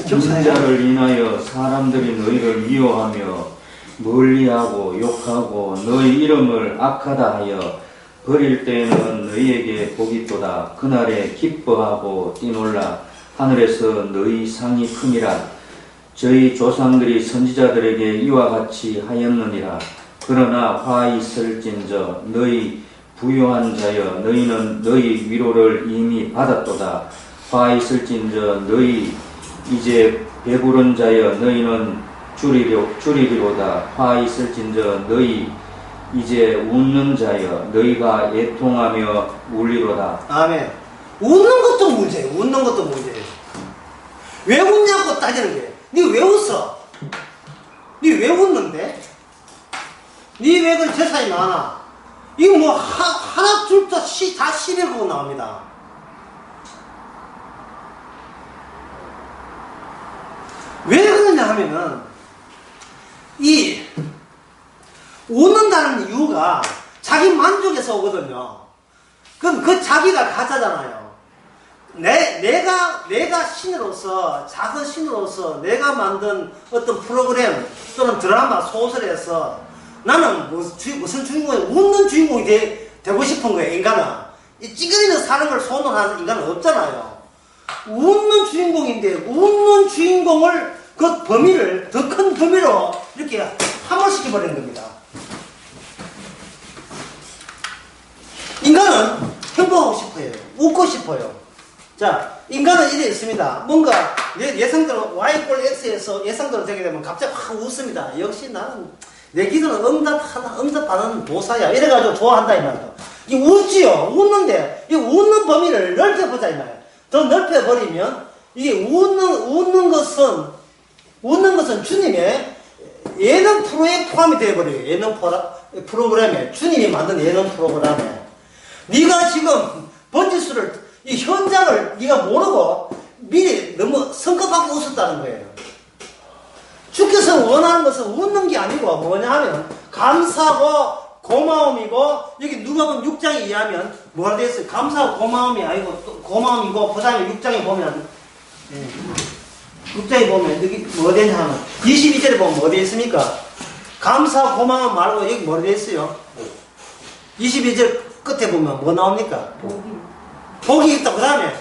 [SPEAKER 3] 전자를 인하여 사람들이 너희를 미워하며 멀리하고 욕하고 너희 이름을 악하다 하여 버릴 때에는 너희에게 복이 있도다. 그날에 기뻐하고 뛰놀라. 하늘에서 너희 상이 큼이라. 저희 조상들이 선지자들에게 이와 같이 하였느니라. 그러나 화 있을진저 너희 부요한 자여 너희는 너희 위로를 이미 받았도다. 화 있을진저 너희 이제 배부른 자여 너희는 줄이리로다. 화 있을진저 너희 이제 웃는 자여 너희가 애통하며 울리로다.
[SPEAKER 1] 아멘. 웃는 것도 문제예요. 웃는 것도 문제예요. 왜 웃냐고 따지는 거예요. 니 왜 웃어? 니 왜 웃는데? 니 왜 그 재산이 많아? 이거 뭐 하나 둘다 다 시비를 보고 나옵니다. 왜 그러냐 하면은 이 웃는다는 이유가 자기 만족에서 오거든요. 그럼 그 자기가 가짜잖아요. 내가 신으로서, 작은 신으로서 내가 만든 어떤 프로그램 또는 드라마, 소설에서 나는 무슨 주인공이, 웃는 주인공이 되고 싶은 거예요, 인간은. 이 찌그리는 사람을 선호하는 인간은 없잖아요. 웃는 주인공인데, 웃는 주인공을 그 범위를 더 큰 범위로 이렇게 함몰시켜버리는 겁니다. 인간은 행복하고 싶어요. 웃고 싶어요. 자, 인간은 이래 있습니다. 뭔가 예상대로 Y꼴 X에서 예상대로 되게 되면 갑자기 확 웃습니다. 역시 나는 내 기도는 응답하는 보사야. 이래가지고 좋아한다 이 말이죠. 이 웃지요. 웃는데 이 웃는 범위를 넓혀보자 이 말이에요. 더 넓혀버리면 이게 웃는 것은 주님의 예능 프로에 포함이 되어버려요. 예능 프로그램에, 주님이 만든 예능 프로그램에. 네가 지금 번지수를, 이 현장을 네가 모르고 미리 너무 성급하게 웃었다는 거예요. 주께서 원하는 것은 웃는 게 아니고 뭐냐 하면 감사하고 고마움이고, 여기 누가 보면 6장에 의하면 뭐가 되어 있어요? 감사하고 고마움이 아니고 또 고마움이고, 그 다음에 6장에 보면 6장에 보면 여기 뭐 되냐 하면 22절에 보면 뭐 되어 있습니까? 감사 고마움 말고 여기 뭐 되어 있어요? 22절 끝에 보면 뭐 나옵니까? 복이 있다. 그 다음에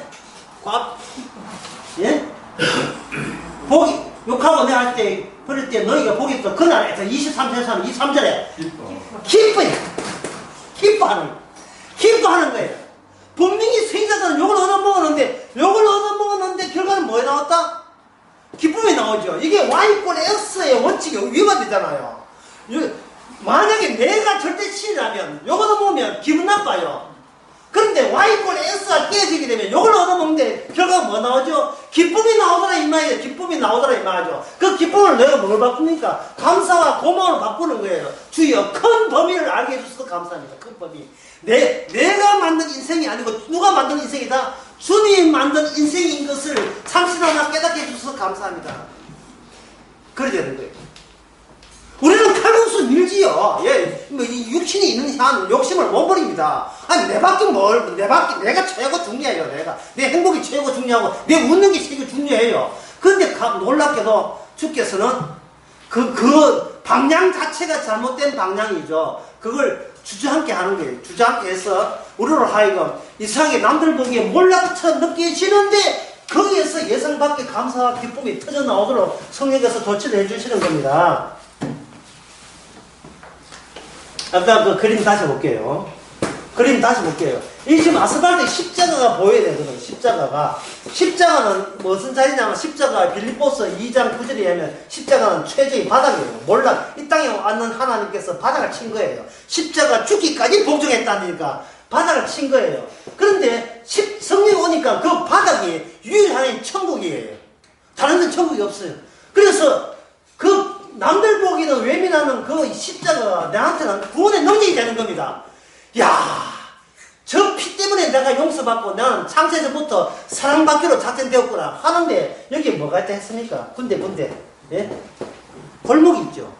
[SPEAKER 1] 예? 복이 욕하고 내가 할 때 그럴 때 너희가 복이 있다. 그날에 23절에 23절에 기뻐하는 거예요. 분명히 세자들은 욕을 얻어먹었는데 결과는 뭐에 나왔다? 기쁨이 나오죠. 이게 Y꼴 X의 원칙이 위반되잖아요. 만약에 내가 절대 신이라면 욕을 얻어먹으면 기분 나빠요. 그런데 Y꼴 X가 깨지게 되면 욕을 얻어먹는데 결과가 뭐 나오죠? 기쁨이 나오더라 이 말이에요. 기쁨이 나오더라 이 말이죠. 그 기쁨을 내가 뭘 바꿉니까? 감사와 고마움을 바꾸는 거예요. 주여, 큰 범위를 알게 해주셔서 감사합니다. 큰 범위. 내가 만든 인생이 아니고 누가 만든 인생이다? 주님이 만든 인생인 것을 참신하나 깨닫게 해주셔서 감사합니다. 그래야 되는 거예요. 우리는 칼국수 밀지요. 예, 뭐, 이 육신이 있는 한 욕심을 못 버립니다. 아니, 내가 최고 중요해요, 내 행복이 최고 중요하고, 내 웃는 게 최고 중요해요. 그런데 놀랍게도 주께서는 그 방향 자체가 잘못된 방향이죠. 그걸 주저앉게 하는 거예요. 주저앉게 해서, 우리로 하여금 이상하게 남들 보기에 몰락처럼 느껴지는데, 거기에서 예상 밖의 감사와 기쁨이 터져나오도록 성령께서 조치를 해주시는 겁니다. 아까 그 그림 다시 볼게요. 이 지금 아스팔트에 십자가가 보여야 되거든. 십자가는 무슨 자리냐면, 십자가 빌립보서 2장 9절에 하면 십자가는 최저의 바닥이에요. 이 땅에 앉는 하나님께서 바닥을 친 거예요. 십자가 죽기까지 복종했다니까 바닥을 친 거예요. 그런데 성령이 오니까 그 바닥이 유일한 천국이에요. 다른 데는 천국이 없어요. 그래서 그 남들 보기는 외면하는 그 십자가가 나한테는 구원의 능력이 되는 겁니다. 야, 저 피 때문에 내가 용서받고 나는 창세전부터 사랑받기로 작정되었구나 하는데 여기에 뭐가 있다 했습니까? 군데 예? 골목이 있죠.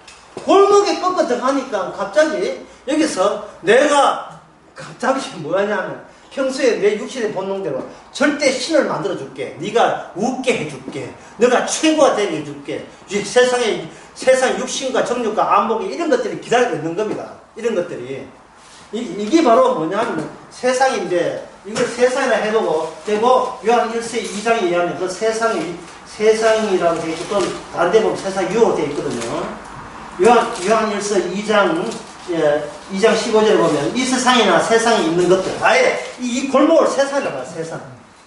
[SPEAKER 1] 골목에 꺾어 들어가니까 갑자기 여기서 내가 갑자기 뭐하냐면 평소에 내 육신의 본능대로 절대 신을 만들어줄게. 네가 웃게 해줄게. 네가 최고가 되게 해줄게. 세상 육신과 정욕과 안목이 이런 것들이 기다리고 있는 겁니다. 이런 것들이. 이게 바로 뭐냐면 세상인데 이걸 세상이라 해두고 되고 요한 1세 2장에 의하면 그 세상이라고 되어 있고 또 다른 데 보면 세상 유로 되어 있거든요. 요한 1서 2장 2장 15절에 보면 이 세상이나 세상에 있는 것들 아예 이 골목을 세상이라고 봐요.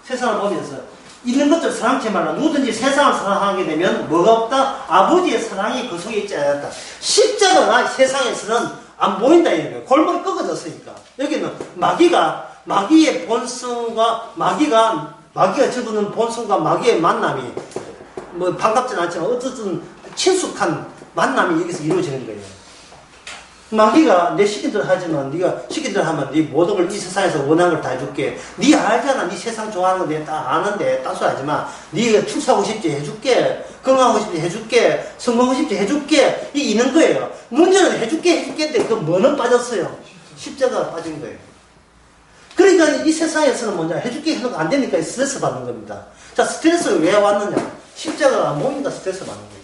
[SPEAKER 1] 세상을 보면서 있는 것들 사랑치 말라. 누구든지 세상을 사랑하게 되면 뭐가 없다? 아버지의 사랑이 그 속에 있지 않았다. 십자가가 세상에서는 안 보인다 이런 거예요. 골목이 꺾어졌으니까. 여기는 마귀의 본성과 마귀가 저주는 본성과 마귀의 만남이 뭐 반갑지는 않지만 어쨌든 친숙한 만남이 여기서 이루어지는 거예요. 마귀가 내 시킨 대로 하지만 네가 시킨 대로 하면 네 모든 걸 이 세상에서 원하는 걸 다 해줄게. 네 알잖아. 네 세상 좋아하는 거 내가 다 아는데 딴소리 하지마. 네가 축사하고 싶지 해줄게. 건강하고 싶지 해줄게. 성공하고 싶지 해줄게. 이게 있는 거예요. 문제는 해줄게 그 뭐는 빠졌어요. 십자가가 빠진 거예요. 그러니까 이 세상에서는 뭐냐 해줄게 해도 안 되니까 스트레스 받는 겁니다. 자, 스트레스를 왜 왔느냐? 십자가가 안 보니까 스트레스 받는 거예요.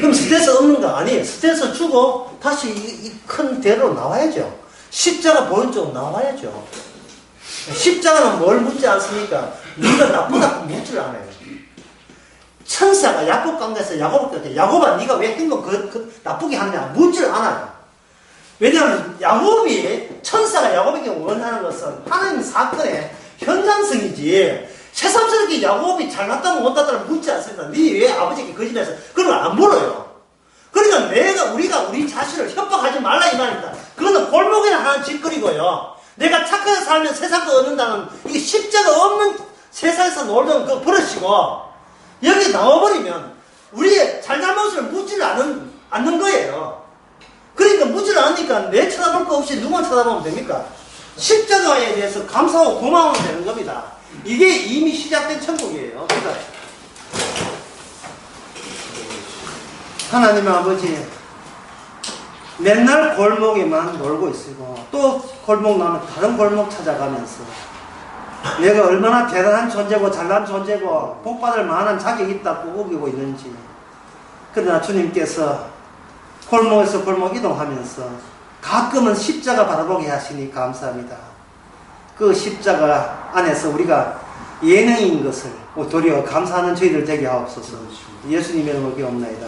[SPEAKER 1] 그럼 스트레스 없는가? 아니에요. 스트레스 주고 다시 이 큰 대로 나와야죠. 십자가 보인 쪽으로 나와야죠. 십자가는 뭘 묻지 않습니까? 네가 나쁘다고 묻지를 않아요. 천사가 야곱 강가에서 야곱아 네가 왜 행동 나쁘게 하느냐 묻지를 않아요. 왜냐하면 천사가 야곱에게 원하는 것은 하나님 사건의 현장성이지 새삼스럽게 야곱이 잘났다 못났다를 묻지 않습니다. 네 왜 아버지께 거짓말해서 그런 걸 안 물어요. 그러니까 우리가 우리 자신을 협박하지 말라 이 말입니다. 그거는 골목에는 하는 짓거리고요. 내가 착하게 살면 세상도 얻는다는 이게 십자가 없는 세상에서 놀던 그 버릇이고 여기 나와버리면 우리의 잘잘못을 묻지를 않는 거예요. 그러니까 묻지를 않으니까 내 쳐다볼 거 없이 누구만 쳐다보면 됩니까? 십자가에 대해서 감사하고 고마우면 되는 겁니다. 이게 이미 시작된 천국이에요. 그러니까 하나님 아버지 맨날 골목에만 놀고 있고 또 골목 나면 다른 골목 찾아가면서 내가 얼마나 대단한 존재고 잘난 존재고 복받을 만한 자격이 있다고 우기고 있는지. 그러나 주님께서 골목에서 골목 이동하면서 가끔은 십자가 바라보게 하시니 감사합니다. 그 십자가 안에서 우리가 예능인 것을 도리어 감사하는 저희들 되게 하옵소서. 예수님의 이름으로 기도합나이다.